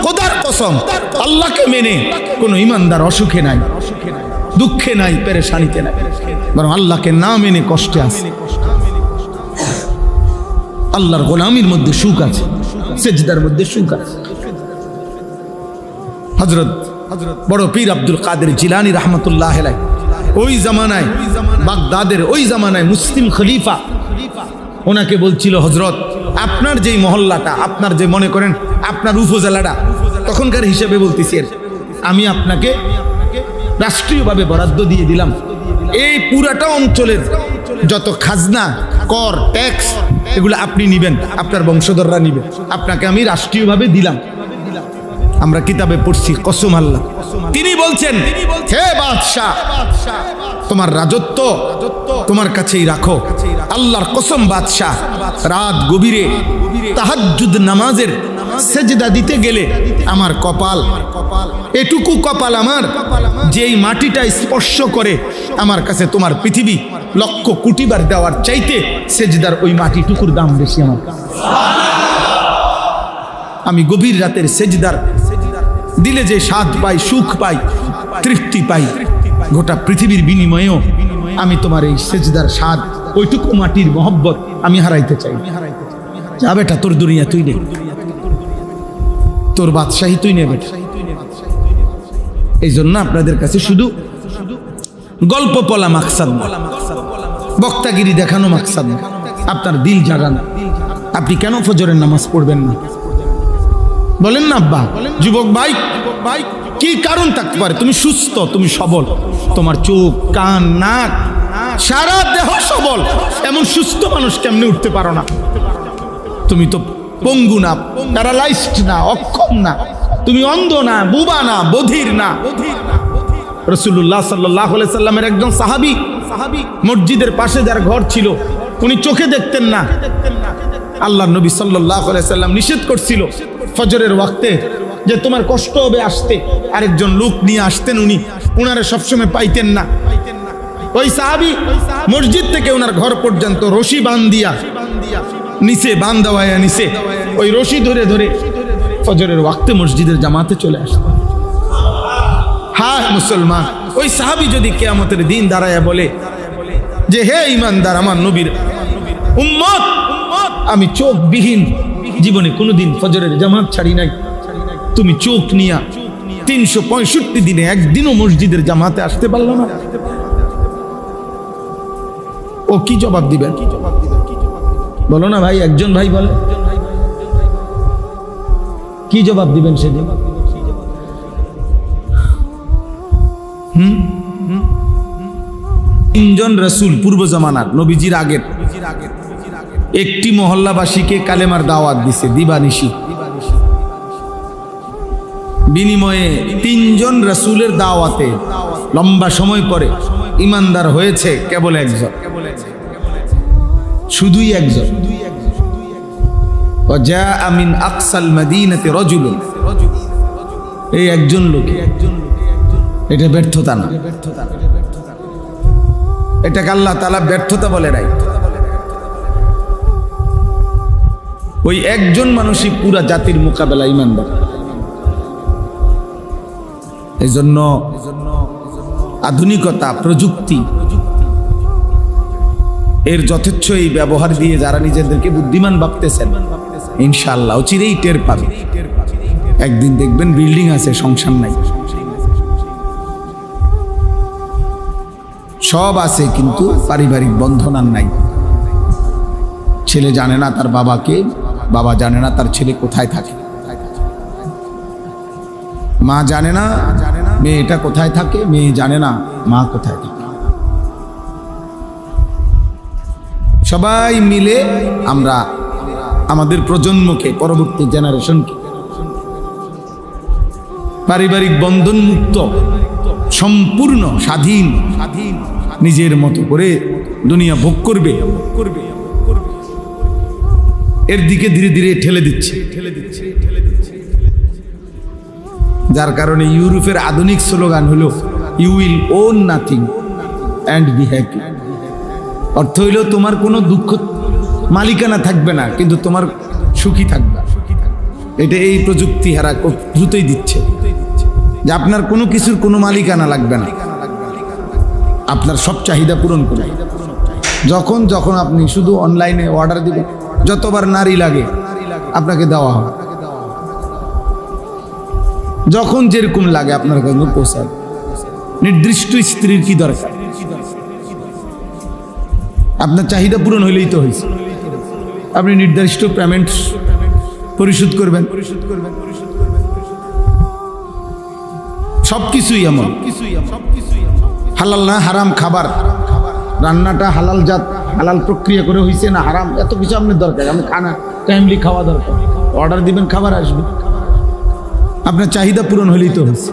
খোদার কসম, আল্লাহকে মেনে কোনো ইমানদার অসুখে নাই, দুঃখে নাই, পেরেশানিতে নাই, বরং আল্লাহকে না মেনে কষ্টে আছে। আল্লাহর গোলামির মধ্যে সুখ আছে, সেজদার মধ্যে সুখ আছে। হযরত বড় পীর আব্দুল কাদের জিলানী রাহমাতুল্লাহ আলাইহি ওই জামানায়, বাগদাদের ওই জামানায় মুসলিম খলিফা ওনাকে বলছিল, হযরত আপনার যেই মহল্লাটা, আপনার যে মনে করেন আপনার উপজেলাটা, তখনকার হিসেবে বলতেছি, আমি আপনাকে রাষ্ট্রীয়ভাবে বরাদ্দ দিয়ে দিলাম, এই পুরাটা অঞ্চলের যত খাজনা, কর, ট্যাক্স এগুলো আপনি নিবেন, আপনার বংশধররা নিবেন, আপনাকে আমি রাষ্ট্রীয়ভাবে দিলাম। আমরা কিতাবে পড়ছি, কসম আল্লাহ, তিনি বলছেন, হে বাদশাহ, তোমার রাজত্ব তোমার কাছেই রাখো। আল্লাহর কসম বাদশাহ, রাত গভীরে তাহাজ্জুদ নামাজের সেজদা দিতে গেলে আমার কপাল, এটুকু কপাল আমার, যেই মাটিটা স্পর্শ করে আমার কাছে তোমার পৃথিবী লক্ষ কোটি বার দেওয়ার চাইতে সেজদার ওই মাটিটুকুর দাম বেশি আমার। আমি গভীর রাতের সেজদার দিলে যে স্বাদ পাই, সুখ পাই, তৃপ্তি পাই, গোটা পৃথিবীর বিনিময়েও আমি তোমার এই সেজদার স্বাদ, ওইটুকু মাটির মহব্বত আমি হারাইতে চাই। যা বেটা, তোর দুনিয়া তুই নে, তোর বাদশাহী তুই নে বেটা। এই জন্য আপনাদের কাছে শুধু গল্প বলা মাকসাদ না, বক্তাগিরি দেখানো মাকসাদ না, আপনার দিল জাগানো। আপনি কেন ফজরের নামাজ পড়বেন না বলেন না আব্বা? যুবক ভাই, কি কারণ থাকতে পারে? তুমি সুস্থ, তুমি সবল, তোমার চোখ, কান, নাক, সারা দেহ সবল, এমন সুস্থ মানুষ কেমনে উঠতে পারো না? তুমি তো পঙ্গু না, প্যারালাইজড না, অক্ষম না, তুমি অন্ধ না, বুবা না, বধির না। রাসূলুল্লাহ সাল্লাল্লাহু আলাইহি সাল্লামের একজন সাহাবী, মসজিদের পাশে যার ঘর ছিল, উনি চোখে দেখতেন না। আল্লাহর নবী সাল্লাল্লাহু আলাইহি সাল্লাম নিষেধ করছিল ফজরের ওয়াক্তে যে তোমার কষ্ট হবে আসতে, আরেকজন লোক নিয়ে আসতেন, উনারে সবসময় পাইতেন না। ওই সাহাবী মসজিদ থেকে ওনার ঘর পর্যন্ত রশি বান্ধিয়া নিচে, বান্ধাওয়ায়া নিচে, ওই রশি ধরে ধরে ফজরের ওয়াক্তে মসজিদের জামাতে চলে আসতেন। হ্যাঁ মুসলমান, ওই সাহাবী যদি কিয়ামতের দিন দাঁড়ায়া বলে যে হে ঈমানদার, আমার নবীর উম্মত, আমি চোখবিহীন জীবনে কোনোদিন ফজরের জামাত ছাড়ি নাই, তুমি চোখ নিয়া 365 দিনে একদিনও মসজিদের জামাতে আসতে পারলো না, ও কি জবাব দিবেন? বলো না ভাই, একজন ভাই বলে, কি জবাব দিবেন সেদিন? তিনজন রাসূল পূর্ব জামানার, নবীজির আগের, একটি মহল্লাবাসীকে কালেমার দাওয়াত দিছে দিবানিশি। বিনিময়ে তিনজন রাসূলের দাওয়াতে লম্বা সময় পরে ইমানদার হয়েছে কেবল একজন, শুধুই একজন। ওয়াজা মিন আকসাল মাদিনাতি রাজুলুন, এই একজন লোক। এটা ব্যর্থতা না, এটাকে আল্লাহ তাআলা ব্যর্থতা বলে নাই। ওই একজন মানুষই পুরা জাতির মোকাবেলা ইমানদার। এই জন্য আধুনিকতা, প্রযুক্তি এর যথেচ্ছ এই ব্যবহার দিয়ে যারা নিজেদেরকে বুদ্ধিমান ভাবতেছেন, ইনশাআল্লাহ চিরেই টের পাবে। একদিন দেখবেন বিল্ডিং আছে, সংসার নাই, সব আছে কিন্তু পারিবারিক বন্ধন আর নাই। ছেলে জানে না তার বাবাকে, বাবা জানে না তার ছেলে কোথায় থাকে, মা জানে না মেয়েটা কোথায় থাকে, মেয়ে জানে না মা কোথায় থাকে। সবাই মিলে আমরা আমাদের প্রজন্মকে, পরবর্তী জেনারেশনকে পারিবারিক বন্ধন মুক্ত, সম্পূর্ণ স্বাধীন, নিজের মতো করে দুনিয়া ভোগ করবে, এর দিকে ধীরে ধীরে ঠেলে দিচ্ছে। যার কারণে ইউরোপের আধুনিক স্লোগান হলো you will own nothing and be happy. অর্থ হইল তোমার কোনো দুঃখ মালিকানা থাকবে না, কিন্তু তোমার সুখী থাকবে। এটা এই প্রযুক্তি হারা দ্রুতই দিচ্ছে যে আপনার কোনো কিছুর কোনো মালিকানা লাগবে না, আপনার সব চাহিদা পূরণ করে। যখন যখন আপনি শুধু অনলাইনে অর্ডার দিবেন, যতবার নারী লাগে আপনাকে দেওয়া হবে, যখন যেরকম লাগে আপনার কাছে পৌঁছাবে। নির্দিষ্ট স্ত্রীর কি দরকার? আপনার চাহিদা পূরণ হইলেই তো হয়েছে। আপনি নির্দিষ্ট পেমেন্ট পরিশোধ করবেন, সবকিছুই এমন। হালাল না হারাম খাবার, রান্নাটা হালাল জাত, হালাল প্রক্রিয়া করে হয়েছে না হারাম, এত কিছু আপনার দরকার। আপনি খানা টাইমলি খাওয়া দরকার, অর্ডার দিবেন খাবার আসবে, আপনার চাহিদা পূরণ হলেই তো হয়েছে।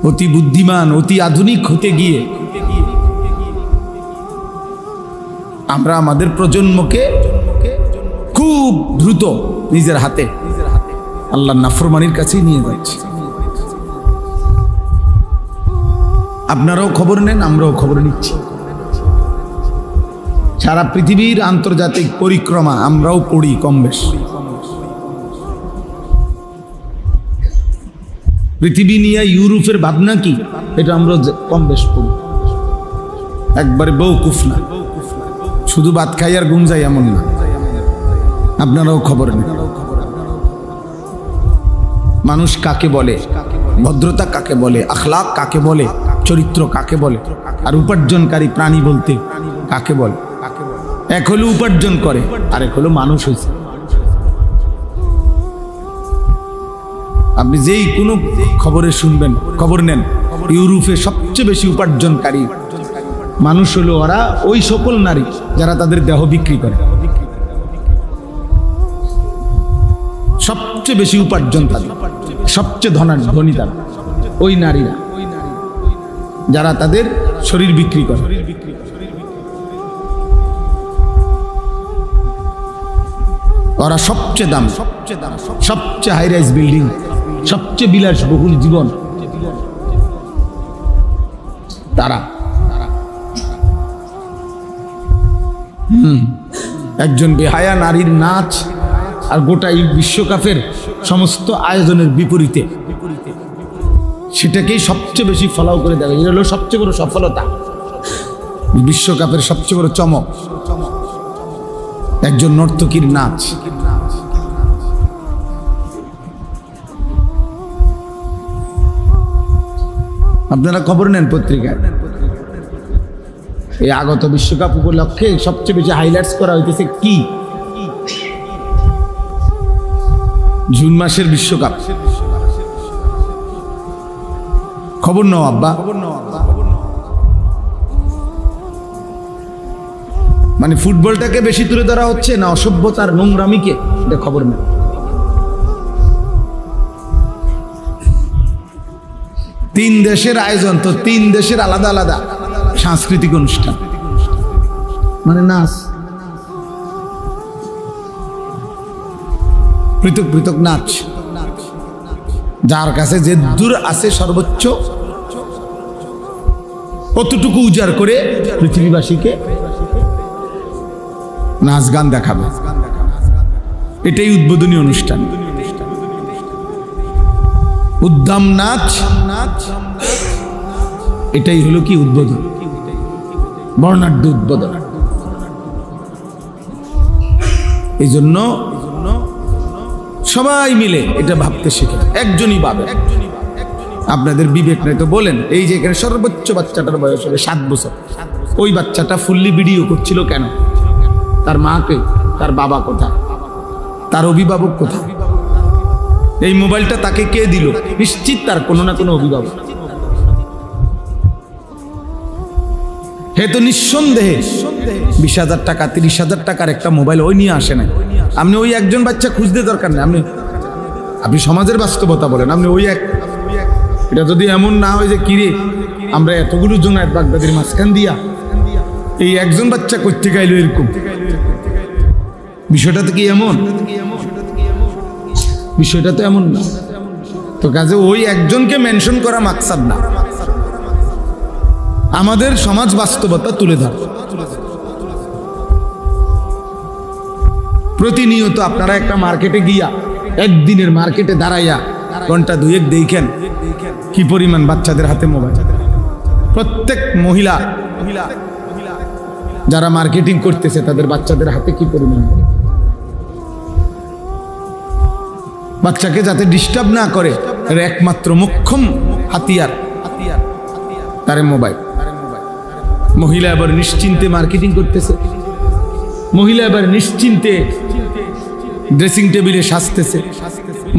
অতি বুদ্ধিমান, অতি আধুনিক হতে গিয়ে আমরা আমাদের প্রজন্মকে খুব দ্রুত নিজের হাতে আল্লাহর নাফরমানির কাছেই নিয়ে যাচ্ছে। আপনারাও খবর নেন, আমরাও খবর নিচ্ছি। সারা পৃথিবীর আন্তর্জাতিক পরিক্রমা আমরাও পড়ি কম বেশ। পৃথিবী নিয়ে ইউরোপের ভাবনা কি এটা আমরা কম বেশ পড়ি, একবারে বেওকুফ না, শুধু ভাত খাই আর ঘুম যাই এমন না। আপনারাও খবর নেন। মানুষ কাকে বলে, ভদ্রতা কাকে বলে, আখলাক কাকে বলে, চরিত্র কাকে বলে, আর উপার্জনকারী প্রাণী বলতে কাকে বলে। এক হলো উপার্জন করে, আর এক হলো মানুষ হয়েছে। আপনি যেই কোনো খবরে শুনবেন, খবর নেন, ইউরোপে সবচেয়ে বেশি উপার্জনকারী মানুষ হলো ওরা ওই সকল নারী যারা তাদের দেহ বিক্রি করে। সবচেয়ে বেশি উপার্জন তাদের, সবচেয়ে ধনী তারা ওই নারীরা যারা তাদের শরীর বিক্রি করে। ওরা সবচেয়ে দাম, সবচেয়ে হাই রাইজ বিল্ডিং, সবচেয়ে বিলাসবহুল জীবন তারা। একজন বেহায়া নারীর নাচ আর গোটা বিশ্বকাপের সমস্ত আয়োজনের বিপরীতে সেটাকেই সবচেয়ে বেশি ফলো করে দেবে। এটা হলো সবচেয়ে বড় সফলতা, বিশ্বকাপের সবচেয়ে বড় চমক একজন নর্তকীর নাচ। আপনারা খবর নেন পত্রিকায়, এই আগত বিশ্বকাপ উপলক্ষে সবচেয়ে বেশি হাইলাইটস করা হইতেছে কি? জুন মাসের বিশ্বকাপ। খবর নাও আব্বা, মানে ফুটবলটাকে বেশি তুলে ধরা হচ্ছে না অসভ্যতার নোংরামিকে? এটা খবর নেই। তিন দেশের আয়োজন, তো তিন দেশের আলাদা আলাদা সাংস্কৃতিক অনুষ্ঠান, মানে নাচ, পৃথক পৃথক নাচ। যার কাছে যে দূর আছে সর্বোচ্চ কতটুকু উজাড় করে পৃথিবীবাসীকে নাচ গান দেখাবে, এটাই উদ্বোধনী অনুষ্ঠান। উদ্দাম নাচ, এটাই হলো কি উদ্বোধন, বর্ণাঢ্য উদ্বোধন। এই জন্য সবাই মিলে এটা ভাবতে শিখে। একজনই ভাবে, আপনাদের বিবেক নাই তো বলেন। এই যে এখানে সর্বোচ্চ বাচ্চাটার বয়স হবে 7 বছর, ওই বাচ্চাটা ফুললি ভিডিও করছিল কেন? তার মাকে, তার বাবা কোথায়, তার অভিভাবক কোথায়? এই মোবাইলটা তাকে কে দিল? নিশ্চিত তার কোনো না কোনো অভিভাবক। হে তো নিঃসন্দেহে 20,000 টাকা 30,000 টাকার একটা মোবাইল ওই নিয়ে আসে না। আপনি ওই একজন বাচ্চা খুঁজতে দরকার নেই, আপনি সমাজের বাস্তবতা বলেন। আপনি ওই এক, এটা যদি এমন না হয় যে কিরে আমরা এতগুলো জোনায়েত বাগদাদির মাঝখান দিয়া এই একজন বাচ্চা করতে গাইল, এরকম বিষয়টা তো কি এমন? বিষয়টা তো এমন না। তো কাজে ওই একজনকে মেনশন করা মাকসাদ না, আমাদের সমাজ বাস্তবতা তুলে ধর। প্রতিনিয়ত আপনারা একটা মার্কেটে গিয়া একদিনের মার্কেটে দাঁড়াইয়া ঘন্টা দুয়েক দেখেন কি পরিমাণ বাচ্চাদের হাতে মোবাইল। প্রত্যেক মহিলা যারা মার্কেটিং করতেছে তাদের বাচ্চাদের হাতে কি পরিমাণ, বাচ্চাকে যাতে ডিস্টার্ব না করে এর একমাত্র মোক্ষম হাতিয়ার তারে মোবাইল। মহিলা এবার নিশ্চিন্তে মার্কেটিং করতেছে, মহিলা এবার নিশ্চিন্তে ড্রেসিং টেবিলে সাজতেছে,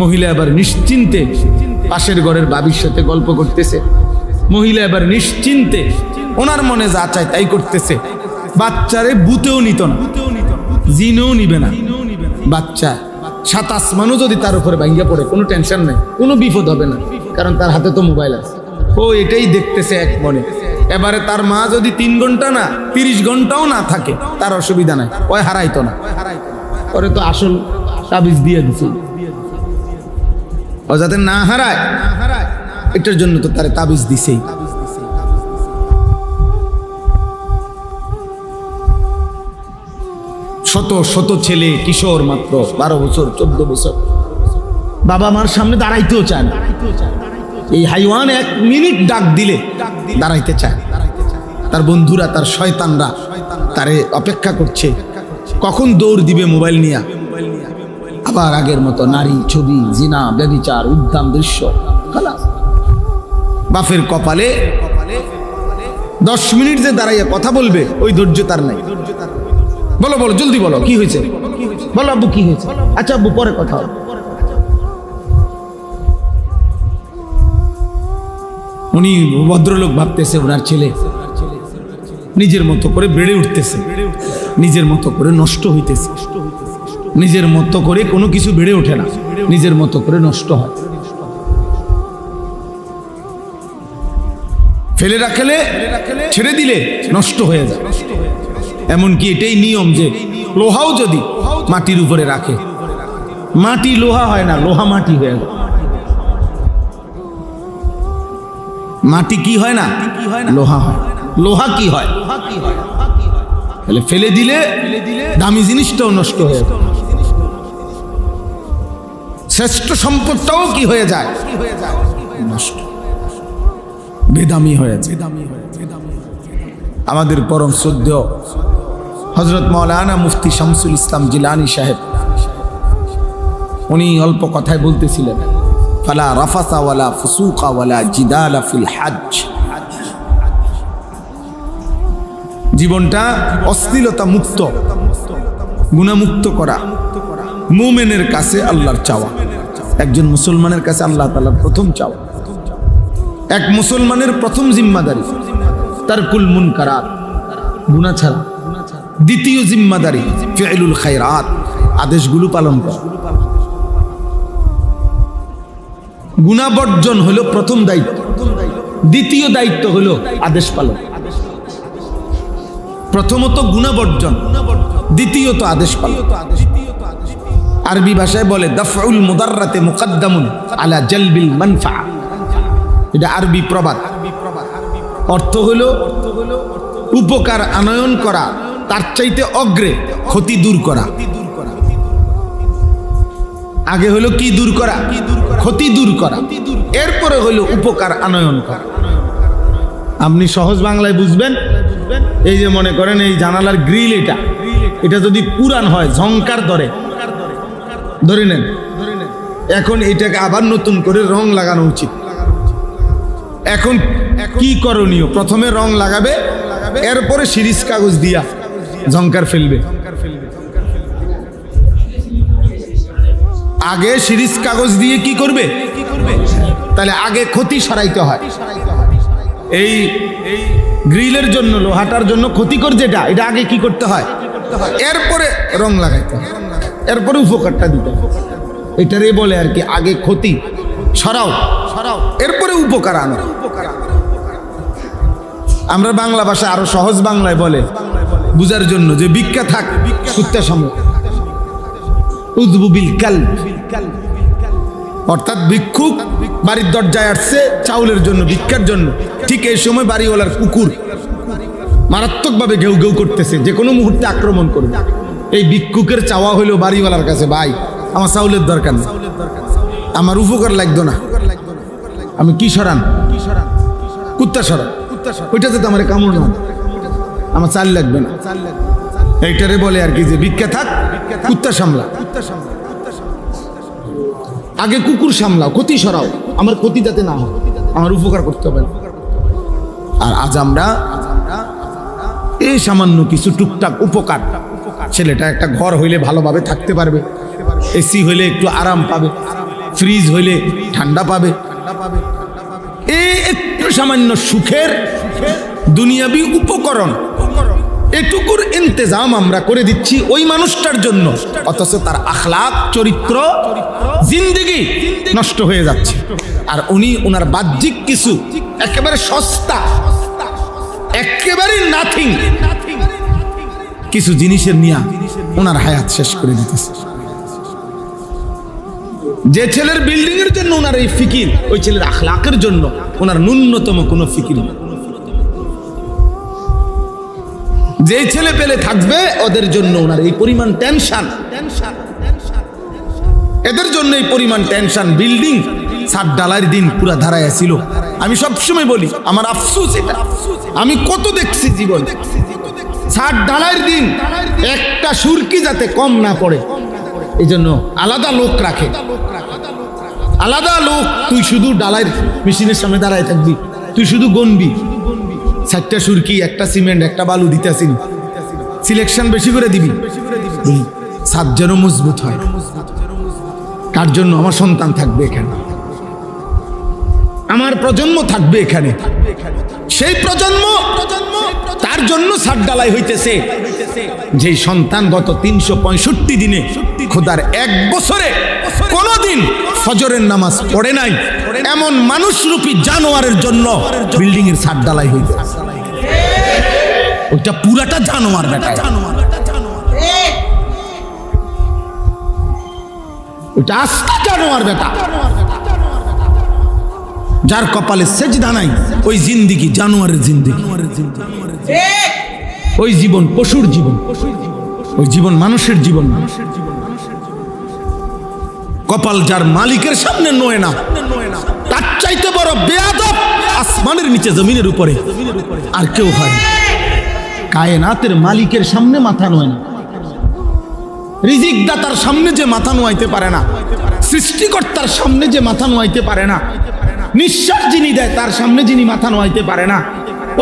মহিলা এবার নিশ্চিন্তে পাশের ঘরের বাবির সাথে গল্প করতেছে, মহিলা এবার নিশ্চিন্তে ওনার মনে যা চায় তাই করতেছে। বাচ্চারে বুতেও নিত না, জিনেও নিবে না। বাচ্চা সাত আসমানও যদি তার উপরে ভাঙ্গা পড়ে কোনো টেনশন নাই, কোনো বিপদ হবে না, কারণ তার হাতে তো মোবাইল আছে। ও এটাই দেখতেছে এক মনে। এবারে তার মা যদি 3 ঘন্টা না 30 ঘন্টাও না থাকে তার অসুবিধা নাই, ওই হারাইতো না। পরে তো আসল তাবিজ দিয়ে দিছে ও যাতে না হারায়, এটার জন্য তো তার তাবিজ দিছেই। শত শত ছেলে কিশোর মাত্র 12 বছর 14 বছর বাবা মার সামনে দাঁড়াইতেও চায় না। এই হাইওয়ান 1 মিনিট ডাক দিলে দাঁড়াইতে চায়। তার বন্ধুরা, তার শয়তানরা তারে অপেক্ষা করছে কখন দৌড় দিবে মোবাইল নিয়ে। আবার আগের মতো নারী, ছবি, জিনা, ব্যভিচার, উদ্দাম দৃশ্য। খালাস, বাপের কপালে 10 মিনিট যে দাঁড়াইয়া কথা বলবে ওই ধৈর্য তার নাই। বলো বলো, জলদি বলো, কি হয়েছে বলো আব্বু, কি হয়েছে? আচ্ছা আব্বু পরে কথা হবে। উনি ভদ্রলোক ভাবতেছে ওনার ছেলে নিজের মতো করে বেড়ে উঠতেছে, নিজের মতো করে নষ্ট হইতেছে। নিজের মতো করে কোনো কিছু বেড়ে ওঠে না, নিজের মতো করে নষ্ট হয়। ফেলে রাখলে, ছেড়ে দিলে নষ্ট হয়ে যায়। এমনকি এটাই নিয়ম যে লোহাও যদি মাটির উপরে রাখে, মাটি লোহা হয় না, লোহা মাটি হয়ে যায়। মাটি কি হয় না, লোহা হয়। লোহা কি হয়? তাহলে ফেলে দিলে দামি জিনিসটাও নষ্ট হয়ে যায়, শ্রেষ্ঠ সম্পদটাও কি হয়ে যায়, নষ্ট, বেদামি হয়ে যায়। আমাদের পরম শ্রদ্ধেয় হযরত মাওলানা মুফতি শামসুল ইসলাম জিলানী সাহেব, উনি অল্প কথায় বলতেছিলেন, ফালা রাফাসা ওয়ালা ফুসুকা ওয়ালা জিদালা ফিল হজ। জীবনটা অশ্লীলতা মুক্ত, গুনাহমুক্ত করা মুমিনের কাছে আল্লাহর চাওয়া। একজন মুসলমানের কাছে আল্লাহ তাআলার প্রথম চাওয়া। এক মুসলমানের প্রথম জিম্মাদারি তারকুল মুনকারাত, গুনাহ ছাড়া। দ্বিতীয় জিম্মাদারি ফি'লুল খায়রাত, আদেশগুলো পালন করা। গুনাহ বর্জন হলো প্রথম দায়িত্ব, দ্বিতীয় দায়িত্ব হলো আদেশ পালন। প্রথমত গুনাহ বর্জন, দ্বিতীয়ত আদেশ পালন। আরবি ভাষায় বলে দাফউল মুদাররাতে মুকদ্দামুন আলা জালবিল মানফা। এটা আরবি প্রবাদ। অর্থ হলো উপকার আনয়ন করা তার চাইতে অগ্রে ক্ষতি দূর করা। আগে হলো কি দূর করা, ক্ষতি দূর করা, এরপরে হলো উপকার আনয়ন করা। আপনি সহজ বাংলায় বুঝবেন, এই যে মনে করেন এই জানালার গ্রিল, এটা যদি পুরান হয়, ঝংকার ধরে নেন, এখন এটাকে আবার নতুন করে রং লাগানো উচিত। এখন কি করণীয়? প্রথমে রং লাগাবে, এরপরে সিরিজ কাগজ দিয়া ঝংকার ফেলবে। আগে সিরিজ কাগজ দিয়ে কি করবে? তাহলে আগে ক্ষতি সরাইতে হয়। এই গ্রিলের জন্য, লোহাটার জন্য ক্ষতিকর যেটা, এটা আগে কি করতে হয়? এরপরে রং লাগাইতে হয়, এরপরে উপকারটা দিতে হয়। এটারই বলে আর কি, আগে ক্ষতি সরাও, এরপরে উপকার আনো। আমরা বাংলা ভাষা আরো সহজ বাংলায় বলে বুঝার জন্য যে ভিক্ষা থাক কুত্তা সামনে, উযবু বিল কালব। অর্থাৎ ভিক্ষুক বাড়ির দরজায় আসছে চাউলের জন্য, ভিক্ষার জন্য। ঠিক এই সময় বাড়িওয়ালার কুকুর মারাত্মকভাবে ঘেউ ঘেউ করতেছে, যে কোনো মুহূর্তে আক্রমণ করবে। এই ভিক্ষুকের চাওয়া হইলো বাড়িওয়ালার কাছে, ভাই আমার চাউলের দরকার নেই, আমার উপকার লাগতো না, আমি কি সরান, কুত্তা সরান, ওইটাতে তো আমার কামড় না, আমার চাল লাগবে না। এইটারে বলে আর কি যে ভিক্ষা থাক, কুত্তা সামলা। আগে কুকুর সামলাও, ক্ষতি সরাও, আমার ক্ষতি যাতে না হয়, আমার উপকার করতে হবে। আর আজ আমরা এই সামান্য কিছু টুকটাক উপকার, ছেলেটা একটা ঘর হইলে ভালোভাবে থাকতে পারবে, এসি হইলে একটু আরাম পাবে, ফ্রিজ হইলে ঠান্ডা পাবে, এই একটু সামান্য সুখের দুনিয়াবি উপকরণ, এটুকুর ইন্তজাম আমরা করে দিচ্ছি ওই মানুষটার জন্য, অথচ তার আখলাক, চরিত্র, জিন্দেগি নষ্ট হয়ে যাচ্ছে। আর উনি ওনার বাহ্যিক কিছু একেবারে সস্তা, একেবারে নাথিং কিছু জিনিসের নিয়ে ওনার হায়াত শেষ করে দিতেছে। যে ছেলের বিল্ডিং এর জন্য ওনার এই ফিকির, ওই ছেলের আখলাকের জন্য ওনার ন্যূনতম কোনো ফিকির নেই। যে ছেলে পেলে থাকবে ওদের জন্য ওনার এই পরিমাণ টেনশন, এদের জন্য এই পরিমাণ টেনশন। বিল্ডিং ছাদ ঢালাইয়ের দিন পুরা ধারায় ছিল। আমি সবসময় বলি, আমার আফসোস এটা, আমি কত দেখছি জীবন, ছাদ ঢালাইয়ের দিন একটা সুরকি যাতে কম না পড়ে এই জন্য আলাদা লোক রাখে, আলাদা লোক। তুই শুধু ঢালাইয়ের মেশিনের সামনে দাঁড়ায় থাকবি, তুই শুধু গনবি, 4টা সুরকি, একটা সিমেন্ট, একটা বালু দিতেছি, সিলেকশন বেশি করে দিবি, ছাদ যেন মজবুত হয়। কার জন্য? আমার সন্তান থাকবে এখানে, আমার প্রজন্ম থাকবে এখানে, সেই প্রজন্ম, তার জন্য ছাদ ঢালাই হইতেছে। যে সন্তান গত 365 দিনে, খোদার 1 বছরে কোনদিন ফজরের নামাজ পড়ে নাই, এমন মানুষরূপী জানোয়ারের জন্য বিল্ডিং এর ছাদ ঢালাই হইতেছে। ওইটা পুরাটা জানোয়ার বেটা, ওইটা আস্তা জানোয়ার বেটা। যার কপালে সেজদা নাই, ওই জিন্দিগি জানোয়ারের জিন্দিগি, ওই জীবন পশুর জীবন, ওই জীবন মানুষের জীবন। কপাল যার মালিকের সামনে নয় না, তার চাইতে বড় বেয়াদব আসমানের নিচে জমিনের উপরে আর কেউ হয়। কায়নাতের মালিকের সামনে মাথা নয় না, রিজিক দাতার সামনে যে মাথা নোয়াইতে পারে না, সৃষ্টিকর্তার সামনে যে মাথা নোয়াইতে পারে না, নিঃশ্বাস যিনি দেয় তার সামনে যিনি মাথা নোয়াইতে পারে না,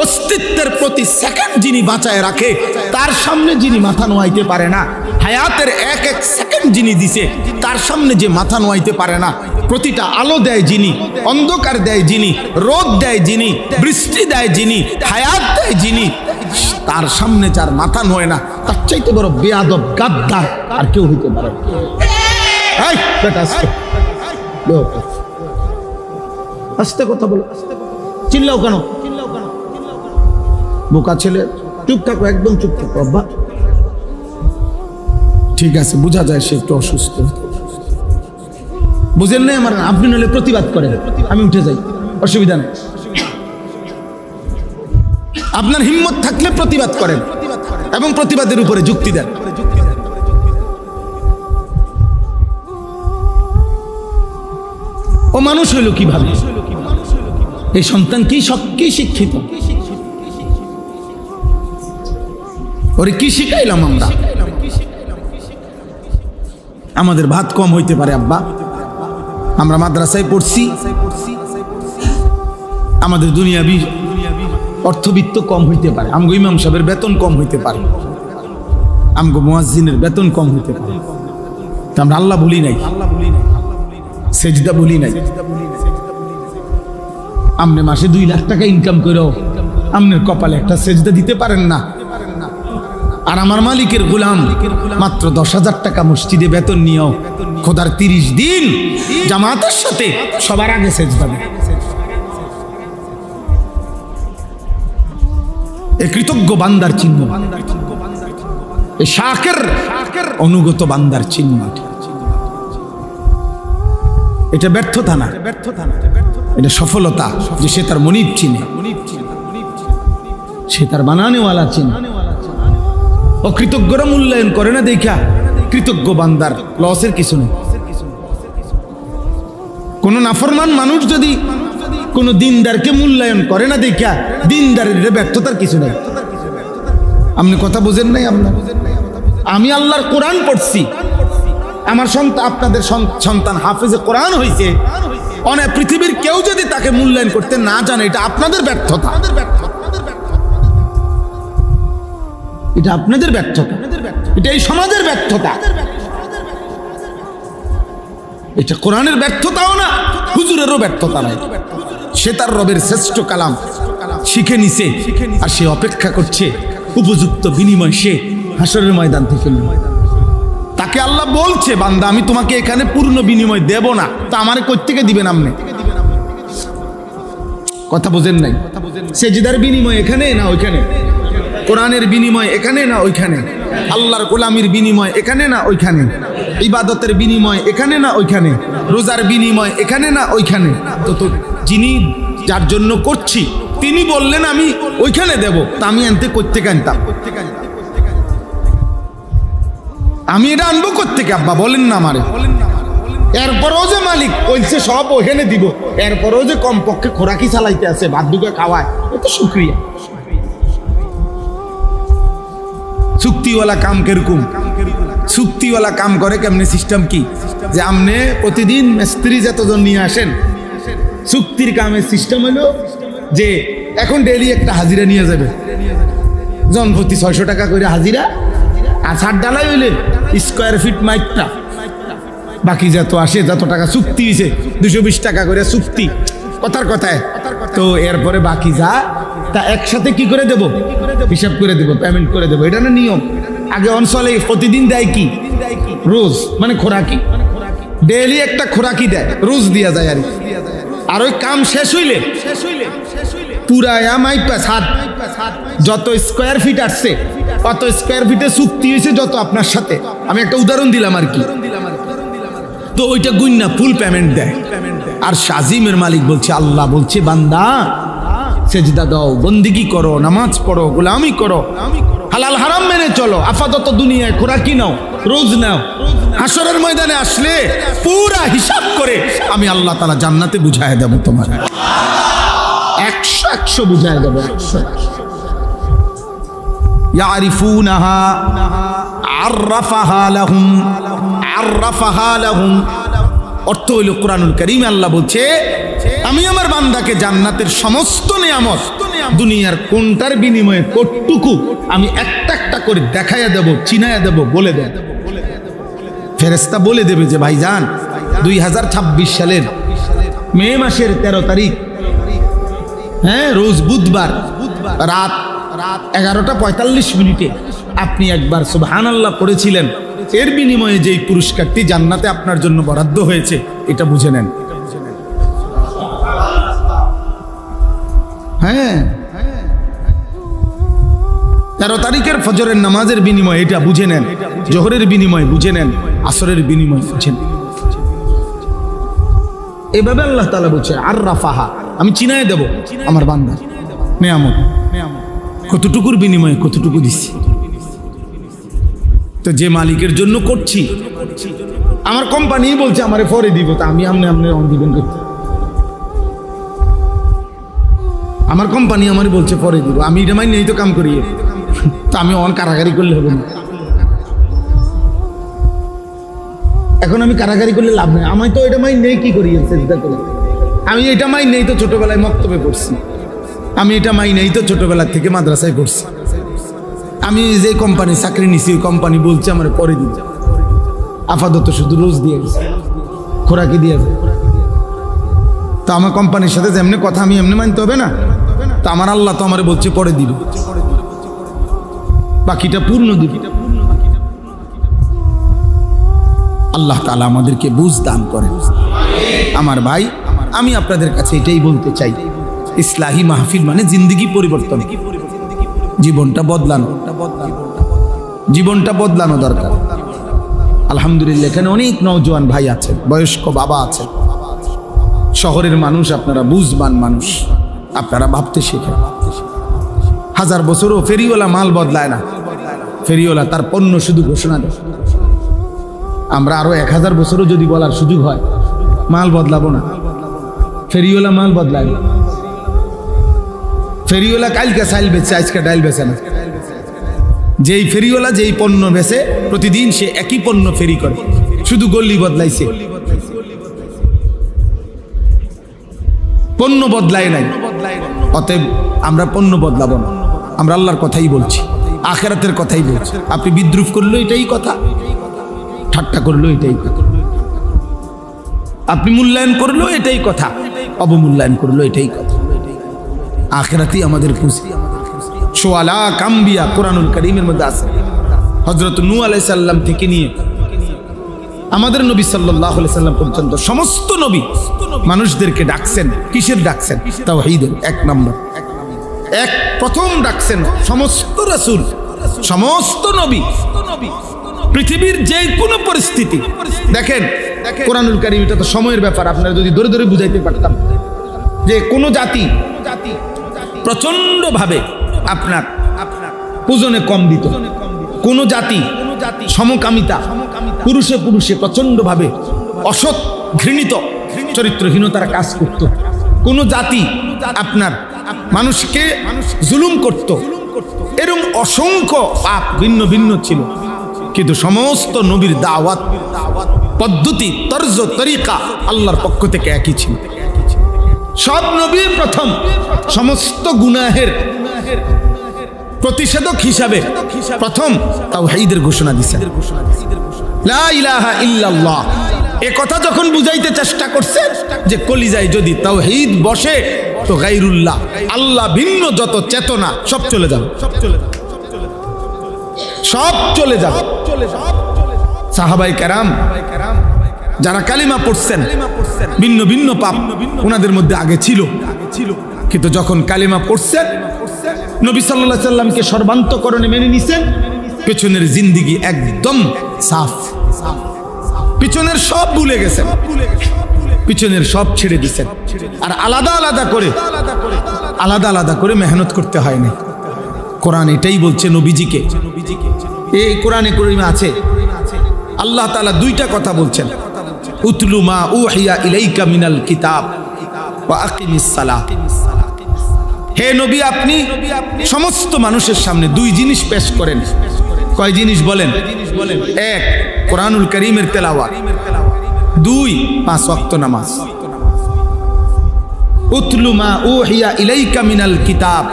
অস্তিত্বের প্রতি সেকেন্ড যিনি বাঁচায় রাখে তার সামনে যিনি মাথা নোয়াইতে পারে না, হায়াতের এক এক সেকেন্ড যিনি দিছে তার সামনে যে মাথা নোয়াইতে পারে না, প্রতিটা আলো দেয় যিনি, অন্ধকার দেয় যিনি, রোদ দেয় যিনি, বৃষ্টি দেয় যিনি, হায়াত দেয় যিনি, তার সামনে যার মাথা নোয় না, তার চাইতে বড় বেয়াদব গাদ্দার আর কেউ হইতে পারে না। আস্তে কথা বলো, চিল্লাও কেন? বোকা ছেলে, চুপ থাকো, একদম চুপ থাকো। আব্বা ঠিক আছে, বোঝা যায় সে একটু অসুস্থ, বুঝেন না আমার? আপনি নাহলে প্রতিবাদ করেন, আমি উঠে যাই, অসুবিধা নেই। আপনার হিম্মত থাকলে প্রতিবাদ করেন এবং প্রতিবাদের উপরে যুক্তি দেন। ও মানুষ হইল কিভাবে? এই সন্তান কি শিক্ষিত? ওরে কি শিখাইলাম আমরা? আমাদের ভাত কম হইতে পারে আব্বা, আমরা মাদ্রাসায় পড়ছি, আমাদের দুনিয়াবি অর্থবিত্ত কম হইতে পারে, আমগো ইমাম সাহেবের বেতন কম হইতে পারে, আমগো মুয়াজ্জিনের বেতন কম হইতে পারে, তা আমরা আল্লাহ বলি নাই, সেজদা বলি নাই। আপনি মাসে 2 লাখ টাকা ইনকাম করেও আপনার কপালে একটা সেজদা দিতে পারেন না, আর আমার মালিকের গোলাম মাত্র 10,000 টাকা মসজিদে বেতন নিয়েও খোদার 30 দিন জামাতের সাথে সবার আগে সেজদা দেয়। এই কৃতজ্ঞ বান্দার চিহ্ন, এই শাকের অনুগত বান্দার চিহ্ন। এটা ব্যর্থতা না, এটা সফলতা যে সে তার মনিব চিনে, সে তার বানানেওয়ালা চিনে। অকৃতজ্ঞরা মূল্যায়ন করে না দেখা কৃতজ্ঞ বান্দার লসের কিছু নেই। কোন নাফরমান মানুষ যদি কোন দিনদারকে মূল্যায়ন করে না দেখা দিনদারের ব্যর্থতার কিছু নেই। আপনি কথা বুঝেন নাই? আমি আল্লাহর কোরআন পড়ছি, আমার সন্তান, আপনাদের সন্তান হাফেজে কোরআন হয়েছে, অনেক পৃথিবীর কেউ যদি তাকে মূল্যায়ন করতে না জানে, এটা আপনাদের ব্যর্থতা, এটা আপনাদের ব্যর্থতা, এটা এই সমাজের ব্যর্থতা, এটা কোরআনের ব্যর্থতাও না, হুজুরেরও ব্যর্থতা নাই। সে তার রবের শ্রেষ্ঠ কালাম শিখে নিছে আর সে অপেক্ষা করছে উপযুক্ত বিনিময় সে হাসরের ময়দান থেকে। তাকে আল্লাহ বলছে, বান্দা আমি তোমাকে এখানে পূর্ণ বিনিময় দেব না, তা আমারে কই থেকে দিবেন আপনি? কথা বোঝেন নাই? সেজদার বিনিময় এখানে না ওইখানে, কোরআনের বিনিময় এখানে না ওইখানে, আল্লাহর গোলামির বিনিময় এখানে না ওইখানে, ইবাদতের বিনিময় এখানে না ওইখানে, রোজার বিনিময় এখানে না ওইখানে। তো যিনি যার জন্য করছি তিনি বললেন আমি ওইখানে দেব, তা আমি আনতে করতে আনতাম, আমি এটা আনবো কোত্থেকে আব্বা বলেন না আমারে? এরপরেও যে মালিক বলছে সব ওখানে দিব, এরপরেও যে কমপক্ষে খোরাকি চালাইতে আছে, ভাত দুটো খাওয়ায়, এটা শুকরিয়া। চুক্তিওয়ালা কাম কিরকম? চুক্তিওয়ালা কাম করে কেমনে? সিস্টেম কি যে আপনি প্রতিদিন মিস্ত্রি যতজন নিয়ে আসেন, চুক্তির কামের সিস্টেম হলো যে এখন ডেইলি একটা হাজিরা নিয়ে যাবে, জনপ্রতি 600 টাকা করে হাজিরা, আর ছাদ ডালাই হইলে স্কোয়ার ফিট মাইকটা, বাকি যত আসে যত টাকা চুক্তি হয়েছে 220 টাকা করে চুক্তি, কথার কথায়। তো এরপরে বাকি যা তা একসাথে কি করে দেব? হিসাব করে দেব, পেমেন্ট করে দেব, এটা না নিয়ম। আগে অঞ্চলে প্রতিদিন দেয় কি? রোজ, মানে খোরাকি, ডেইলি একটা খোরাকি দেয়, রোজ দিয়া যায়। আর ওই কাম শেষ হইলে পুরায়া মাইপা ছাদ যত স্কোয়ার ফিট আসছে অত স্কোয়ার ফিটে চুক্তি হয়েছে যত আপনার সাথে, আমি একটা উদাহরণ দিলাম আর কি, তো ওইটা গুইন্না ফুল পেমেন্ট দেয়। আর শাজিমের মালিক বলছে, আল্লাহ বলছে বান্দা সেজদা দাও, বন্দিগি করো, নামাজ পড়ো, গোলামি করো, হালাল হারাম মেনে চলো, আপাতত দুনিয়ায় খোরাকি নাও, রোজ নাও, হাসরের ময়দানে আসলে পুরা হিসাব করে আমি আল্লাহ তাআলা জান্নাতে বুঝায় দেব, তোমার 100 বুঝায় দেব। 100 ইয়ারিফুনাহা আররাফাহা লাহুম, আররাফাহা লাহুম অর্থ হইল কোরআনুল কারীমে আল্লাহ বলছে আমি আমার বান্দাকে জান্নাতের সমস্ত নিয়ামত দুনিয়ার কোনটার বিনিময়ে কতটুকু আমি একটা একটা করে দেখাইয়া দেব, চিনাইয়া দেব, বলে দেব। ফেরেশতা বলে দেবে যে ভাইজান 2026 সালের মে মাসের 13 তারিখ, হ্যাঁ রোজ বুধবার রাত 11:45 আপনি একবার সুবহানাল্লাহ পড়েছিলেন, এর বিনিময়ে যেই পুরস্কারটি জান্নাতে আপনার জন্য বরাদ্দ হয়েছে এটা বুঝে নেন। হ্যাঁ 13 তারিখের ফজরের নামাজের বিনিময় এটা বুঝে নেন, জোহরের বিনিময় বুঝে নেন, আসরের বিনিময় বুঝে নেন। এভাবে আল্লাহ তাআলা বলছে আররাফাহা, আমি চিনায় দেব আমার বান্দা নিয়ামত, কতটুকুর বিনিময়ে কতটুকু দিচ্ছি। তো যে মালিকের জন্য করছি, আমার কোম্পানি বলছে আমারে পরে দিব, তা আমি আমনে দিবেন করতে, আমার কোম্পানি আমারে বলছে পরে দিব, আমি এটা মাইন নেই তো কাম করি, তো আমি অন কারাগারি করলে হবে না। এখন আমি কারাগারি করলে লাভ নেই, আমি তো এটা মাইন নেই, কি করি চেষ্টা করি, আমি এটা মাইন নেই তো ছোটবেলায় মক্তবে পড়ছি, আমি এটা মাইন নেই তো ছোটবেলা থেকে মাদ্রাসায় পড়ছি, আমি যে কোম্পানি চাকরি নিছি ওই কোম্পানি বলছে আমার পরে দিব, আপাতত শুধু রোজ দিয়ে গেছে, খোরাকি দিয়ে যায়। তো আমার কোম্পানির সাথে যেমনি কথা আমি এমনি মানতে হবে না, তো আমার আল্লাহ তো আমার বলছে পরে দিব, বাকিটা পূর্ণ দিব। আল্লাহ তাআলা আমাদেরকে বুঝ দান করেন। আমার ভাই, আমি আপনাদের কাছে এটাই বলতে চাই, ইসলাহি মাহফিল মানে জিন্দেগি পরিবর্তন, জীবনটা বদলানো দরকার। আলহামদুলিল্লাহ এখানে অনেক নওজোয়ান ভাই আছেন, বয়স্ক বাবা আছেন, শহরের মানুষ, আপনারা বুঝবান মানুষ, আপনারা ভাবতে শেখেন। 1000 বছরও ফেরিওয়ালা মাল বদলায় না, ফেরিওয়ালা তার পণ্য শুধু ঘোষণা দেয়। আমরা আরো 1000 বছরও যদি বলার সুযোগ হয়, মাল বদলাবো না। ফেরিওয়ালা মাল বদলায় না। ফেরিওয়ালা কালকে চাইল বেচে, আজকে ডাইল বেচে না। যেই ফেরিওয়ালা যেই পণ্য বেচে, প্রতিদিন সে একই পণ্য ফেরি করে, শুধু গল্লি বদলাইছে, পণ্য বদলায় নাই। অতএব আমরা পণ্য বদলাবো না, আমরা আল্লাহর কথাই বলছি, আখিরাতের কথাই বলছি। আপনি বিদ্রুপ করলো এটাই কথা, ঠাট্টা করলো এটাই কথা, আপনি মূল্যায়ন করলো এটাই কথা, অবমূল্যায়ন করলো এটাই কথা। আখিরাতই আমাদের খুশি। সোয়ালা কাম্বিয়া কোরআনুল কারীমের মধ্যে আছে। হযরত নূহ আলাইহিস সালাম থেকে নিয়ে আমাদের নবী সাল্লাল্লাহু আলাইহি সাল্লাম পর্যন্ত সমস্ত নবী মানুষদেরকে ডাকছেন, কিসের ডাকছেন? তাওহীদের। এক নম্বর, প্রথম ডাকছেন সমস্ত রাসূল, সমস্ত নবী, পৃথিবীর যে কোনো পরিস্থিতি। দেখেন কোরআনুল কারীম, এটা তো সময়ের ব্যাপার। আপনারা যদি ধরে ধরে বুঝাইতে পারতাম যে কোন জাতি প্রচন্ড ভাবে আপনার ওজনে কম দিত, কোন জাতি সমকামিতা, পুরুষে পুরুষে প্রচন্ড ভাবে অসৎ ঘৃণিত চরিত্রহীনতার কাজ করত, কোন জাতি আপনার মানুষকে জুলুম করত, এরকম অসংখ্য পাপ ভিন্ন ভিন্ন ছিল। কিন্তু সমস্ত নবীর দাওয়াত পদ্ধতি, তর্জ, তরিকা আল্লাহর পক্ষ থেকে একই ছিল। সব নবী প্রথম সমস্ত গুনাহের প্রতিষেধক হিসাবে প্রথম তাওহীদের ঘোষণা দিয়েছেন। লা ইলাহা ইল্লাল্লাহ। এ কথা যখন বুঝাইতে চেষ্টা করছে যে কলিজায় যদি তাওহীদ বসে তো গায়রুল্লাহ, আল্লাহ ভিন্ন যত চেতনা সব চলে যাবে, সব চলে যাবে। সাহাবায়ে কেরাম যারা কালিমা পড়ছেন, ভিন্ন ভিন্ন পাপ ওনাদের মধ্যে আগে ছিল, কিন্তু যখন কালিমা পড়ছেন, নবী সাল্লাল্লাহু আলাইহি সাল্লামকে সর্বান্তকরণে মেনে নিছেন, পেছনের জিন্দেগি একদম সাফ, পিছনের সব ভুলে গেছেন, পিছনের সব ছেড়ে দিছেন। আর আলাদা আলাদা করে মেহনত করতে হয় না। কোরআন এটাই বলছে নবীজিকে। এই কোরআনে কারীমে আছে আল্লাহ তাআলা দুইটা কথা বলছেন, উতলু মা উহিয়া ইলাইকা মিনাল কিতাব ওয়া আকিমিস সালাহ। হে নবী, আপনি সমস্ত মানুষের সামনে দুই জিনিস পেশ করেন। কয় জিনিস বলেন? এক, কোরআনুল কারীমের তেলাওয়াত। দুই, 5 ওয়াক্ত নামাজ। উতলু মা উহিয়া ইলাইকা মিনাল কিতাব,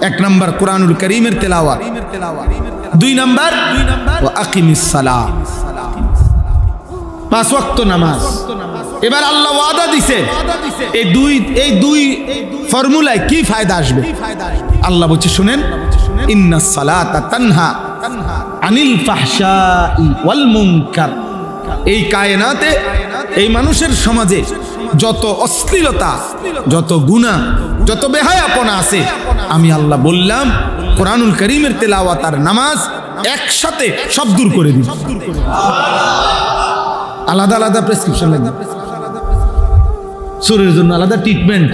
এক নাম্বার কোরআনুল কারীমের তেলাওয়াত, দুই নাম্বার ওয়া আকিমিস সালাহ, 5 ওয়াক্ত নামাজ। এবার আল্লাহ ওয়াদা দিছে এই দুই ফর্মুলায় কি ফায়দা আসবে। আল্লাহ বলছে শুনেন, ইন্নাস সালাতা তানহা আনিল ফাহশাই ওয়াল মুনকার। এই কায়নাতে, এই মানুষের সমাজে যত অশ্লীলতা, যত গুনাহ, যত বেহায়াপনা আছে, আমি আল্লাহ বললাম কোরআনুল কারীমের তেলাওয়াত আর নামাজ একসাথে সব দূর করে দিই। আলাদা আলাদা প্রেসক্রিপশন লাগবে। চোরের জন্য আলাদা ট্রিটমেন্ট,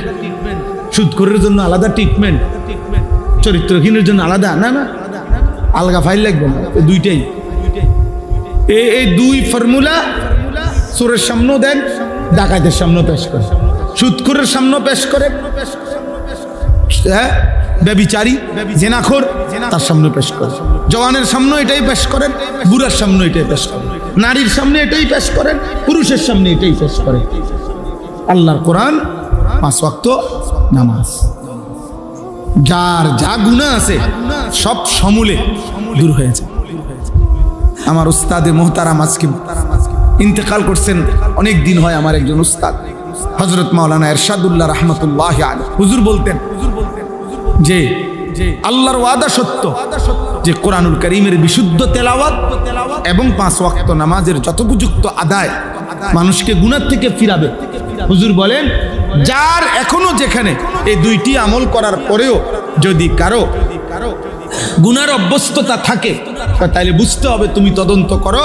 সুদখোরের জন্য আলাদা ট্রিটমেন্ট, চরিত্রহীনের জন্য আলাদা, না না আলগা ফাইল লাগবে না। দুইটাই, এই দুই ফর্মুলা চোরের সামনেও দেন, ডাকাতের সামনেও পেশ করে, সুদখোরের সামনেও পেশ করে, হ্যাঁ ব্যভিচারী জেনাখোর তার সামনে পেশ করে, জওয়ানের সামনে এটাই পেশ করেন, বুড়ার সামনে এটাই পেশ করেন, নারীর সামনে এটাই পেশ করেন, পুরুষের সামনে এটাই পেশ করেন। আল্লাহর কোরআন, 5 ওয়াক্ত নামাজ, যার যা গুনাহ আছে সব সমূলে দূর হয়েছে। আমার উস্তাদে মোহতারাম আজকে ইন্তেকাল করছেন, অনেক দিন হয়। আমার একজন উস্তাদ হযরত মাওলানা ইরশাদুল্লাহ রাহমাতুল্লাহি আলাইহি হুজুর বলতেন যে আল্লাহর ওয়াদা সত্য, যে কোরআনুল কারীমের বিশুদ্ধ তেলাওয়াত এবং 5 ওয়াক্ত নামাজের যথোপযুক্ত আদায় মানুষকে গুনাহ থেকে ফিরাবে। হুজুর বলেন, যার এখনো যেখানে এই দুইটি আমল করার পরেও যদি কারো গুনার অভ্যস্ততা থাকে, তাইলে বুঝতে হবে, তুমি তদন্ত করো,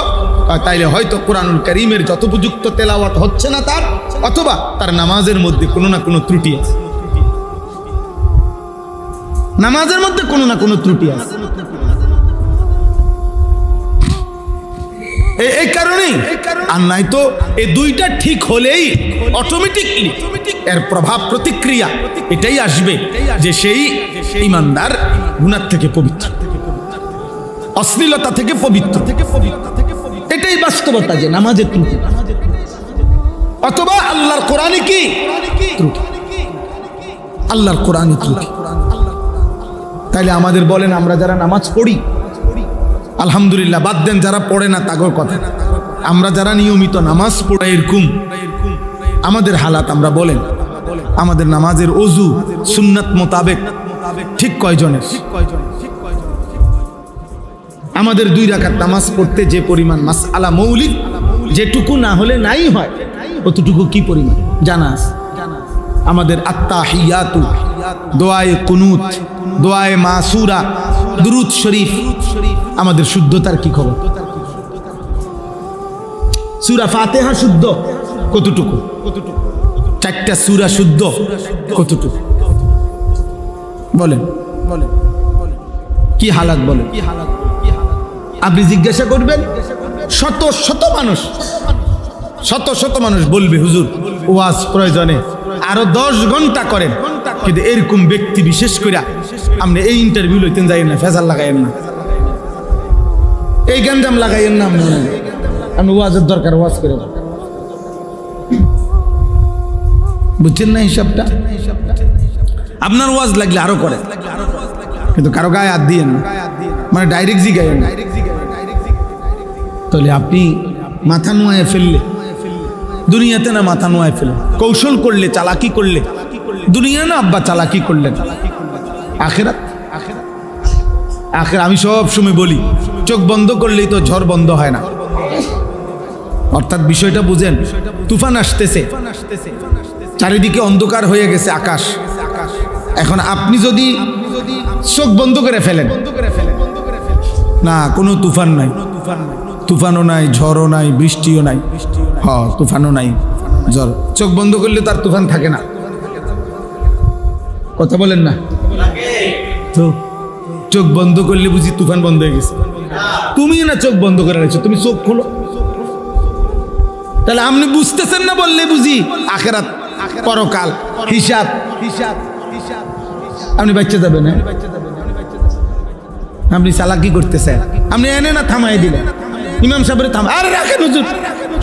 তাইলে হয়তো কোরআনুল কারীমের যথোপযুক্ত তেলাওয়াত হচ্ছে না তার, অথবা তার নামাজের মধ্যে কোনো না কোনো ত্রুটি আছে, নামাজের মধ্যে কোনো না কোনো ত্রুটি আছে। এই কারণেই। আর নাই তো এই দুইটা ঠিক হলেই অটোমেটিকলি এর প্রভাব প্রতিক্রিয়া এটাই আসবে যে সেই ঈমানদার গুনাহ থেকে পবিত্র, অশ্লীলতা থেকে পবিত্র। এটাই বাস্তবতা যে নামাজের ত্রুটি অথবা আল্লাহর কোরআনে কি ত্রুটি, আল্লাহর কোরআনে ত্রুটি। তাইলে আমাদের বলেন, আমরা যারা নামাজ পড়ি আলহামদুলিল্লাহ, বাদ দেন যারা পড়ে না তাগর কথা, আমরা যারা নিয়মিত নামাজ পড়ে এরকম আমাদের হালাত, আমরা বলেন আমাদের নামাজের ওযু সুন্নাত মোতাবেক ঠিক কয়জনের? আমাদের 2 রাকাত নামাজ পড়তে যে পরিমাণ মাসআলা মৌলিক যেটুকু না হলে নাই হয়, অতটুকু কি পরিমাণ জানা আছে? আমাদের আত্তাহিয়াতু, দোয়ায়ে কুনুত, দোয়ায়ে মাসুরা, দুরূদ শরীফ, আমাদের শুদ্ধতার কি খবর? সূরা ফাতিহা শুদ্ধ কতটুকু? 4টা সূরা শুদ্ধ কতটুকু? বলেন কি হালাত বলেন? আপনি জিজ্ঞাসা করবেন, শত শত মানুষ বলবে হুজুর ওয়াজ প্রয়োজনে আরো 10 ঘন্টা করেন, কিন্তু এরকম ব্যক্তি বিশেষ করে আপনি এই ইন্টারভিউ লইতেন যাইয়েন না, ফেজাল লাগাইয়েন না, এই গ্যাঞ্জাম লাগাইয়েন না, আপনি ওয়াজের দরকার ওয়াজ করে, বুঝছেন না হিসাবটা? আপনার ওয়াজ লাগলে আরো করে, কিন্তু কারো গায়ে হাত দিয়েন না, মানে ডাইরেক্ট জিগাইয়েন না। তাহলে আপনি মাথা নোয়ায় ফেললে দুনিয়াতে না মাথা নোয়ায় ফেলে, কৌশল করলে, চালাকি করলে দুনিয়া না আব্বা, চালাকি করলেন আখিরাত। আমি সব সময় বলি, চোখ বন্ধ করলেই তো ঝড় বন্ধ হয় না। অর্থাৎ বিষয়টা বুঝেন, তুফান আসতেছে, চারিদিকে অন্ধকার হয়ে গেছে আকাশ। এখন আপনি যদি চোখ বন্ধ করে ফেলেন, না কোনো তুফান নাই, তুফানও নাই, ঝড়ও নাই, বৃষ্টিও নাই, তুফানও নাই, ঝড়। চোখ বন্ধ করলে তার তুফান থাকে না, কথা বলেন না তো? চোখ বন্ধ করলে বুঝি তুফান বন্ধ হয়ে গেছে? তুমি না চোখ বন্ধ করে রেখেছো, তুমি চোখ খোলো। তাহলে আপনি বুঝতেছেন না বললে বুঝি আখিরাত, পরকাল, হিসাব আপনি বাচ্চা যাবেন। আপনি চালাকি করতেছেন, আপনি এনে না থামাই দিলেন, ইমাম সাহেবের থামা, আরে রাখেন হুজুর,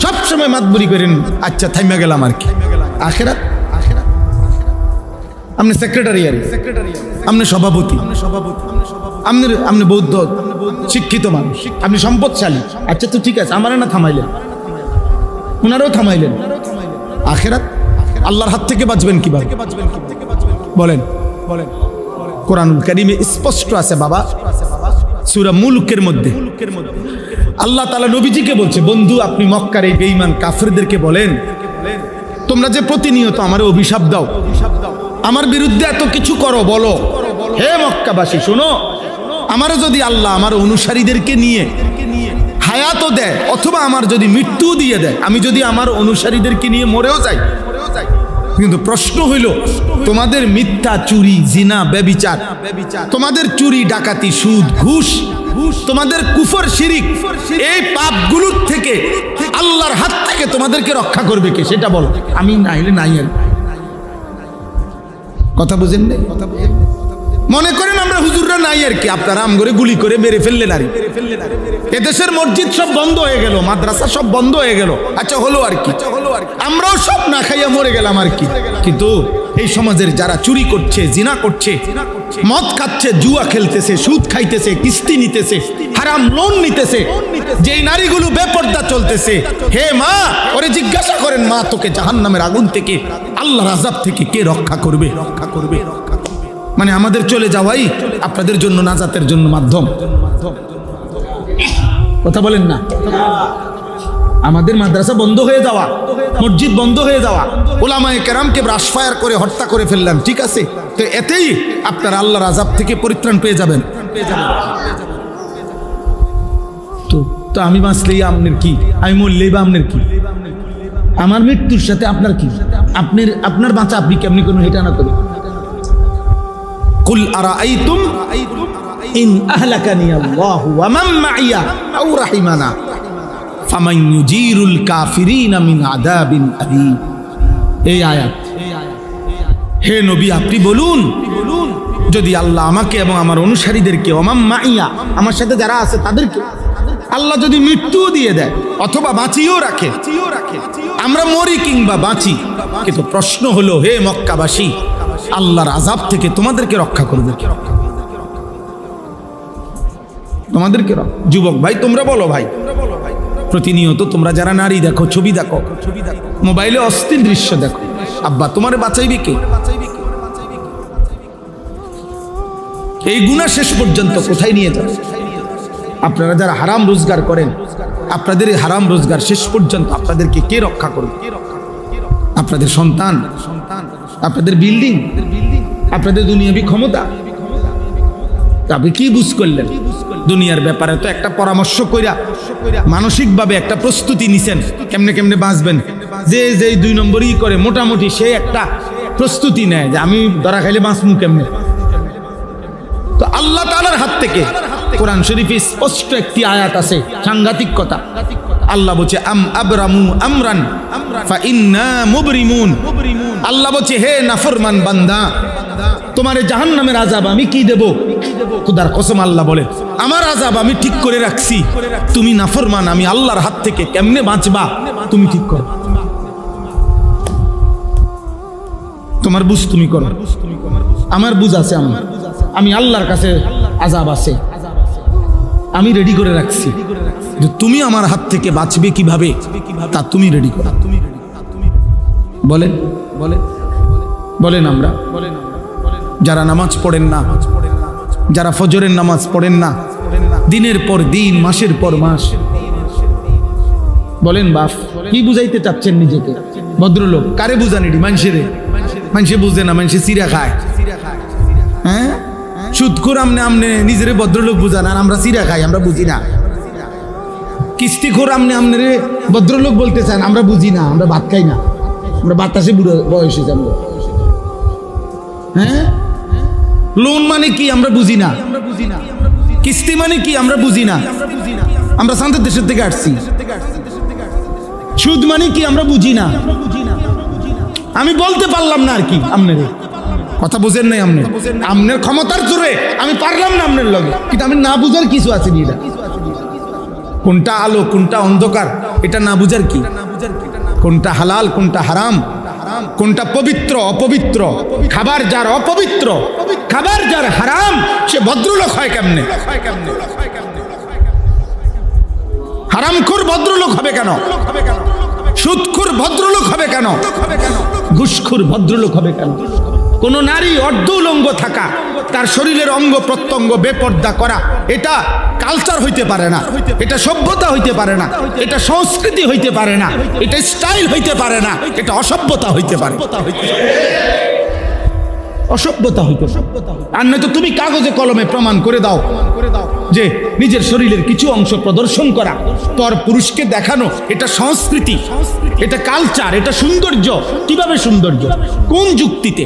সবসময় মাতবুরি করেন, আচ্ছা থাইমা গেলাম আর কি। আখিরাত আপনি সেক্রেটারি, আপনি সভাপতি, আপনি বৌদ্ধ শিক্ষিত মানুষ, আপনি সম্পদশালী, আচ্ছা তো ঠিক আছে, আমারে না থামাইলেন, ওনারাও থামাইলেন। আখিরাত আল্লাহর হাত থেকে বাঁচবেন কিভাবে বলেন? কোরআনুল কারীমে স্পষ্ট আছে বাবা, সূরা মুলকের মধ্যে আল্লাহ তাআলা নবীজিকে বলছে, বন্ধু আপনি মক্কার এই বেঈমান কাফেরদেরকে বলেন, তোমরা যে প্রতিনিয়ত আমারে অভিশাপ দাও, আমার বিরুদ্ধে এত কিছু করো, বলো হে মক্কাবাসী শোনো, আমারও যদি আল্লাহ আমার অনুসারীদেরকে নিয়ে হায়াতও দেয় অথবা আমার যদি মৃত্যু দিয়ে দেয়, আমি যদি আমার অনুসারীদেরকে নিয়ে মরেও যাই, কিন্তু প্রশ্ন হইল তোমাদের মিথ্যা, চুরি, জিনা, ব্যভিচার, তোমাদের চুরি, ডাকাতি, সুদ, ঘুষ, তোমাদের কুফর, শিরিক, এই পাপগুলোর থেকে আল্লাহর হাত থেকে তোমাদেরকে রক্ষা করবে কে? সেটা বলো। আমি নাইলে নাই, কথা বুঝেন না? মনে করেন আমরা হুজুররা নাই আর কি, আপনারা আমগরে গুলি করে মেরে ফেললেন আর এদেশের মসজিদ সব বন্ধ হয়ে গেল, মাদ্রাসা সব বন্ধ হয়ে গেল, আচ্ছা হলো আর কি, আমরাও সব না খাইয়া মরে গেলাম আর কি। কিন্তু এই সমাজের যারা চুরি করছে, জিনা করছে, মদ খাচ্ছে, জুয়া খেলতেছে, সুদ খাইতেছে, কিস্তি নিতেছে, হারাম লোন নিতেছে, যেই নারীগুলো বেপর্দা চলতেছে, হে মা ওরে জিজ্ঞাসা করেন, মা তোকে জাহান্নামের আগুন থেকে, আল্লাহর আযাব থেকে কে রক্ষা করবে? মানে আমাদের চলে যাওয়াই আপনাদের জন্য নাজাতের জন্য মাধ্যম, কথা বলেন না? আমাদের মাদ্রাসা বন্ধ হয়ে যাওয়া, মসজিদ বন্ধ হয়ে যাওয়া, ওলামায়ে কেরামকে ব্রাশফায়ার করে হত্যা করে ফেললাম, ঠিক আছে, তো এতেই আপনারা আল্লাহর আযাব থেকে পরিত্রাণ পেয়ে যাবেন। তো আমি বাঁচলেই আপনার কি, আমি মরলেই বা আপনার কি? আমার মৃত্যুর সাথে আপনার কি? আপনার বাঁচা আপনি কেমনি কোনো হেটা না করি? কুল আরাআইতুম ইন আহলাকানি আল্লাহু ওয়া মান মাইয়া আও রাহিমানা ফামান ইউজিরুল কাফিরিনা মিন আযাবিন আলীম। এই আয়াত। হে নবী আপনি বলুন, যদি আল্লাহ আমাকে এবং আমার অনুসারীদেরকে ওমাম মাইয়া আমার সাথে যারা আছে তাদেরকে আল্লাহ যদি মৃত্যু দিয়ে দেয় অথবা বাঁচিয়েও রাখে, আমরা মরি কিংবা বাঁচি, কিন্তু প্রশ্ন হলো হে মক্কাবাসী, আল্লাহর আযাব থেকে তোমাদেরকে রক্ষা করবে কে? তোমাদেরকে। যুবক ভাই তোমরা বলো ভাই, প্রতিনিয়ত তোমরা যারা নারী দেখো, ছবি দেখো, মোবাইলে অস্থির দৃশ্য দেখো, আব্বা তোমারে বাঁচাইবে কে? এই গুনাহ শেষ পর্যন্ত কোথায় নিয়ে যাবে? আপনারা যারা হারাম রোজগার করেন, আপনাদের এই হারাম রোজগার শেষ পর্যন্ত আপনাদেরকে কে রক্ষা করবে? আপনাদের সন্তান, আপনাদের বিল্ডিং, আপনাদের দুনিয়াবি ক্ষমতা। আপনি কি বুঝ করলেন? দুনিয়ার ব্যাপারে তো একটা পরামর্শ কইরা মানসিকভাবে একটা প্রস্তুতি নিছেন, কেমনে কেমনে বাঁচবেন। যে যে 2 নম্বরই করে মোটামুটি সে একটা প্রস্তুতি নেয় যে আমি ধরা খাইলে বাঁচমু কেমনে। তো আল্লাহ তাআলার হাত থেকে কোরআন শরীফে স্পষ্ট একটি আয়াত আছে, সাংঘাতিক কথা। আল্লাহ বলছে আম আবরামু আমরান ফা ইন্না মুবরিমুন। আল্লাহ বলছে হে নাফরমান বান্দা, তোমার জাহান্নামের আযাব আমি কি দেব? খোদার কসম আল্লাহ বলে আমার আযাব আমি ঠিক করে রাখছি, তুমি নাফরমান, আমি আল্লাহর হাত থেকে কেমনে বাঁচবা তুমি ঠিক করো, তোমার বুঝ তুমি করো, আমার বুঝ আছে, আমি আল্লাহর কাছে আযাব আছে, আমি রেডি করে রাখছি, যে তুমি আমার হাত থেকে বাঁচবে কিভাবে তা তুমি রেডি করো। বলেন বলেন বলেন আমরা যারা নামাজ পড়েন না, যারা ফজরের নামাজ পড়েন না, দিনের পর দিন, মাসের পর মাস, বলেন বাপ কি বুঝাইতে চাচ্ছেন নিজেকে? ভদ্রলোক কারে বুঝানি? মানুষেরে। মানুষে বুঝে না, মানুষে চিরা খায়। হ্যাঁ, সুদখোর আমনে নিজেরে ভদ্রলোক বুঝান, আর আমরা চিরা খাই, আমরা বুঝি না। কিস্তিখোর আমনে ভদ্রলোক বলতে চান, আমরা বুঝি না, আমরা ভাত খাই না, আমরা বাতাসে বুড়ো বয়সে যাব। হ্যাঁ, লোন মানে কি আমরা বুঝি না, কিস্তি মানে কি আমরা বুঝি না, আমরা শান্তির দেশের থেকে আসছি। সুদ মানে কি আমরা বুঝি না, আমি বলতে পারলাম না আর কি। আপনার কথা বুঝেন নাই, আপনার ক্ষমতার জোরে আমি পারলাম না আপনার লগে, কিন্তু আমি না বুঝার কিছু আছে নি। কোনটা আলো কোনটা অন্ধকার এটা না বুঝার কি? কোনটা হালাল কোনটা হারাম, কোনটা পবিত্র অপবিত্র, খাবার যার অপবিত্র, খাবার যার হারাম, সে ভদ্রলোক হয় কেমনে? হারামখোর ভদ্রলোক হবে কেন? সুদখোর ভদ্রলোক হবে কেন? ঘুষখোর ভদ্রলোক হবে কেন? কোন নারী অর্ধ উলঙ্গ থাকা, তার শরীরের অঙ্গ প্রত্যঙ্গ বেপর্দা করা, এটা কালচার হইতে পারে না, এটা সভ্যতা হইতে পারে না, এটা সংস্কৃতি হইতে পারে না, এটা স্টাইল হইতে পারে না, এটা অসভ্যতা হইতে পারে। অসভ্যতা হইতে। আর নয়তো তুমি কাগজে কলমে প্রমাণ করে দাও যে নিজের শরীরের কিছু অংশ প্রদর্শন করা, পর পুরুষকে দেখানো, এটা সংস্কৃতি, এটা কালচার, এটা সৌন্দর্য। কিভাবে সৌন্দর্য? কোন যুক্তিতে?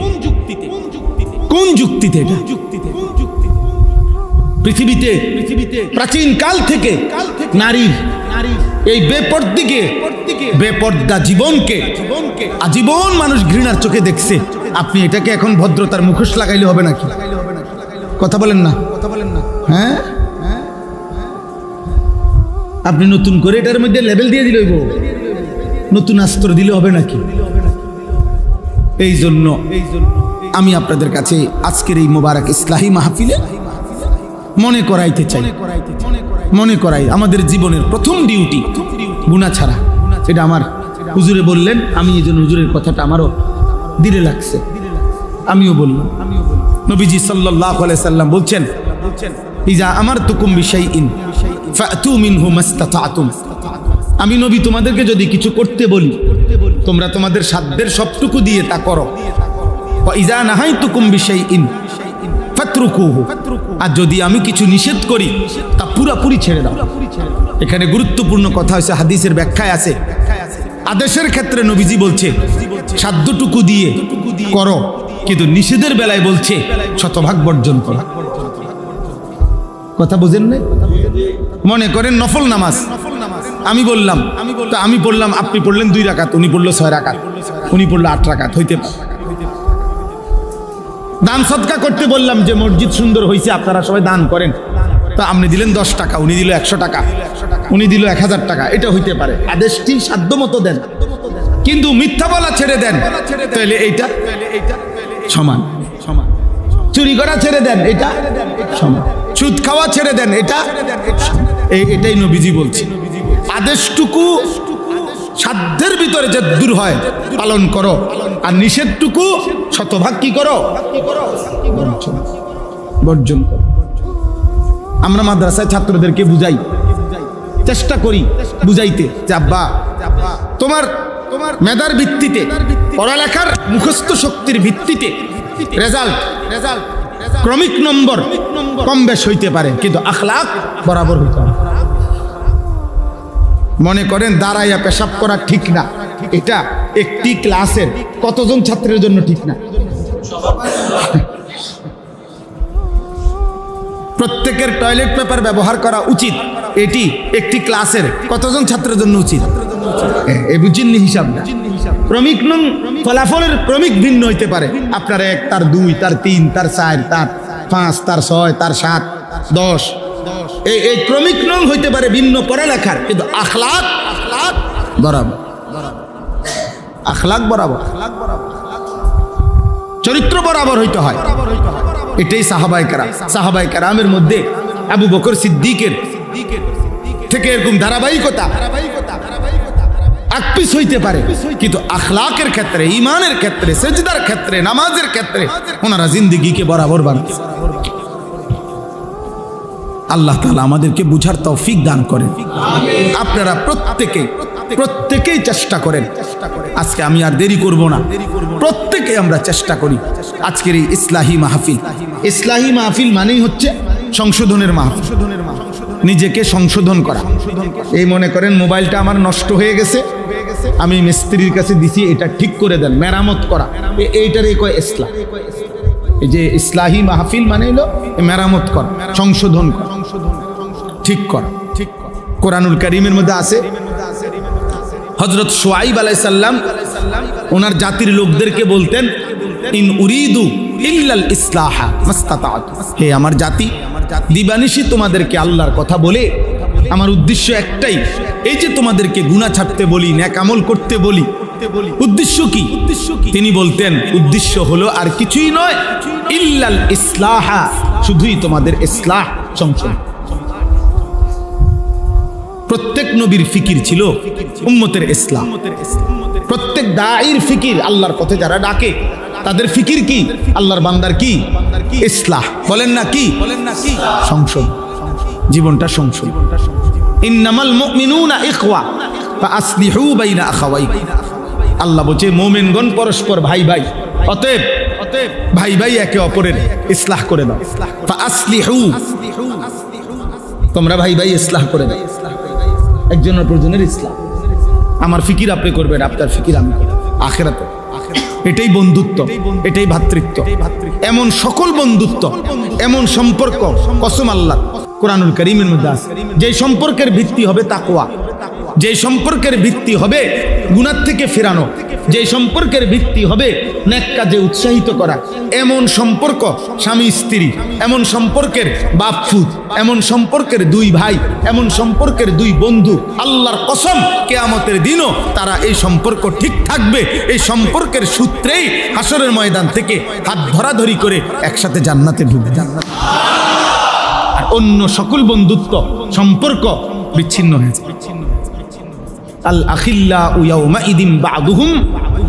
কোন যুক্তিতে? এটা পৃথিবীতে প্রাচীন কাল থেকে নারীর এই বেপর্দা জীবনকে আজীবন মানুষ ঘৃণার চোখে দেখছে। আপনি এটাকে এখন ভদ্রতার মুখোশ লাগাইলে হবে নাকি? কথা বলেন না? হ্যাঁ, আপনি নতুন করে এটার মধ্যে লেভেল দিয়ে দিলে হইব, নতুন অস্ত্র দিলে হবে নাকি? এই জন্য আমি আপনাদের কাছে আজকের এই মোবারক ইসলাহি মাহফিলে মনে করাই আমাদের জীবনের প্রথম ডিউটি গুনাহ ছাড়া। এটা আমার হুজুরে বললেন, আমি এই জন্য হুজুরের কথাটা আমারও দিলে লাগছে, আমিও বললাম। নবীজি সাল্লাল্লাহু আলাইহি সাল্লাম বলছেন, ইজা আমারতুকুম বিশাইইন ফাতু মিনহু মাসতাতাতুম। আমি নবী তোমাদেরকে যদি কিছু করতে বলি, তোমরা তোমাদের সাধ্যের সবটুকু দিয়ে তা করো। ওয়া ইজা নাহাইতুকুম বিশাইইন ফাতরুকুহু। আর যদি আমি কিছু নিষেধ করি তা পুরোপুরি ছেড়ে দাও। এখানে গুরুত্বপূর্ণ কথা হচ্ছে, হাদিসের ব্যাখ্যায় আছে, আদেশের ক্ষেত্রে নবীজি বলছে সাধ্যটুকু দিয়ে করো, কিন্তু নিষেধের বেলায় বলছে শতভাগ বর্জন করো। কথা বুঝেন না? মনে করেন নফল নামাজ, আমি বললাম তো আমি পড়লাম, আপনি পড়লেন 2 রাকাত, উনি পড়লো 6 রাকাত, উনি পড়লো 8 রাকাত, হইতে পারে। দান সদকা করতে বললাম যে মসজিদ সুন্দর হয়েছে, আপনারা সবাই দান করেন, তো আপনি দিলেন 10 টাকা, উনি দিল 100 টাকা, উনি দিল 1000 টাকা, এটা হইতে পারে। আদেশটি সাধ্য মতো দেন, কিন্তু মিথ্যা বলা ছেড়ে দেন, তাহলে এইটা সমান। চুরি করা ছেড়ে দেন, এটা সমান। সুদ খাওয়া ছেড়ে দেন, এটা এটাই নবীজি বলছে। আদেশটুকু সাধ্যের ভিতরে যে দূর হয় পালন করো, আর নিষেধটুকু শতভাগ কি করো, বর্জন করো। আমরা মাদ্রাসায় ছাত্রদেরকে বুঝাই, চেষ্টা করি বুঝাইতে যে আব্বা তোমার মেধার ভিত্তিতে, পড়ালেখার মুখস্থ শক্তির ভিত্তিতে রেজাল্ট ক্রমিক নম্বর কম বেশ হইতে পারে, কিন্তু আখলাক বরাবর হইতে হবে। মনে করেন দাঁড়াইয়া পেশাব করা ঠিক না, এটা একটি ক্লাসের কতজন ছাত্রের জন্য ঠিক না? প্রত্যেকের টয়লেট পেপার ব্যবহার করা উচিত, এটি একটি ক্লাসের কতজন ছাত্রের জন্য উচিত? এই বুঝিনি হিসাব না। ক্রমিক নং ফলাফলের ক্রমিক ভিন্ন হইতে পারে, আপনার 1, তার 2, তার 3, তার 4, তার 5, তার 6, তার 7, 10, এই ক্রমিক নং হইতে পারে ভিন্ন পড়ালেখার, কিন্তু আখলাক বরাবর, আখলাক বরাবর, চরিত্র বরাবর হইতে হয়। এটাই সাহাবায়ে কেরামের মধ্যে আবু বকর সিদ্দিকের থেকে এরকম ধারাবাহিকতা আকপিস হইতে পারে, কিন্তু আখলাকের ক্ষেত্রে, ঈমানের ক্ষেত্রে, সেজদার ক্ষেত্রে, নামাজের ক্ষেত্রে ওনারা জিন্দেগিকে বরাবর বানাচ্ছে। আল্লাহ তাআলা আমাদেরকে বুঝার তৌফিক দান করেন। আপনারা প্রত্যেকেই চেষ্টা করেন। আজকে আমি আর দেরি করব না, প্রত্যেকে আমরা চেষ্টা করি। আজকের এই ইসলাহি মাহফিল মানেই হচ্ছে সংশোধনের মাহফিল, নিজেকে সংশোধন করা। এই মনে করেন মোবাইলটা আমার নষ্ট হয়ে গেছে, আমি মিস্ত্রির কাছে দিছি, এটা ঠিক করে দেন, মেরামত করা, এইটারই কয় ইসলাহ। এই যে ইসলাহি মাহফিল মানে হলো মেরামত করা, সংশোধন করা, ঠিক করা। কোরআনুল কারীমের মধ্যে আছে, হযরত শুআইব আলাইহিস সালাম ওনার জাতির লোকদেরকে বলতেন, ইন উরিদু ইল্লাল ইসলাহা মাস্তাতাতু, হে আমার জাতি, দিবানিশি তোমাদেরকে আল্লাহর কথা বলে আমার উদ্দেশ্য একটাই, এই যে তোমাদেরকে গুনাহ ছাড়তে বলি, নেক আমল করতে বলি, উদ্দেশ্য কি? তিনি বলতেন উদ্দেশ্য হলো আর কিছুই নয়, ইল্লাল ইসলাহা, শুধুই তোমাদের ইসলাহ, সংশোধন। প্রত্যেক নবীর ফিকির ছিল উম্মতের ইসলাম, প্রত্যেক দাঈর ফিকির, আল্লাহর পথে যারা ডাকে তাদের ফিকির কি? আল্লাহর বান্দার কি? ইসলাহ। বলেন না কি? সংশোধন, জীবনটা সংশোধন। ইন্নামাল মুমিনুনা ইখওয়া ফাআসলিহু বাইনা আখাওয়াইকুম, আল্লাহ বলছে মুমিনগণ পরস্পর ভাই ভাই, অতএব ভাই ভাই একে অপরের ইসলাহ করে দাও। ফাআসলিহু, তোমরা ভাই ভাই ইসলাহ করে দাও। একজন অপরজনের ইসলাম, আমার ফিকির আপনি করবেন, আপনার ফিকির আমি করব আখিরাতে। এটাই বন্ধুত্ব, এটাই ভ্রাতৃত্ব। এমন সকল বন্ধুত্ব, এমন সম্পর্ক কসম আল্লাহ কোরআনুল কারীমের মধ্যে আছে, যে সম্পর্কের ভিত্তি হবে তাকওয়া, যে সম্পর্কের ভিত্তি হবে গুনাহ থেকে ফেরানো, যে সম্পর্কের ভিত্তি হবে নেক কাজে উৎসাহিত করা। এমন সম্পর্ক স্বামী স্ত্রী, এমন সম্পর্কের বাপ ফুত, এমন সম্পর্কের 2 ভাই, এমন সম্পর্কের 2 বন্ধু, আল্লাহর কসম কিয়ামতের দিনও তারা এই সম্পর্ক ঠিক থাকবে। এই সম্পর্কের সূত্রেই হাসরের ময়দান থেকে হাত ধরাধরি করে একসাথে জান্নাতে ঢুকবে। আর অন্য সকল বন্ধুত্ব সম্পর্ক বিচ্ছিন্ন হয়েছে। আল আখিল্লাউ ইয়াউমাইদিন বা'দুহুম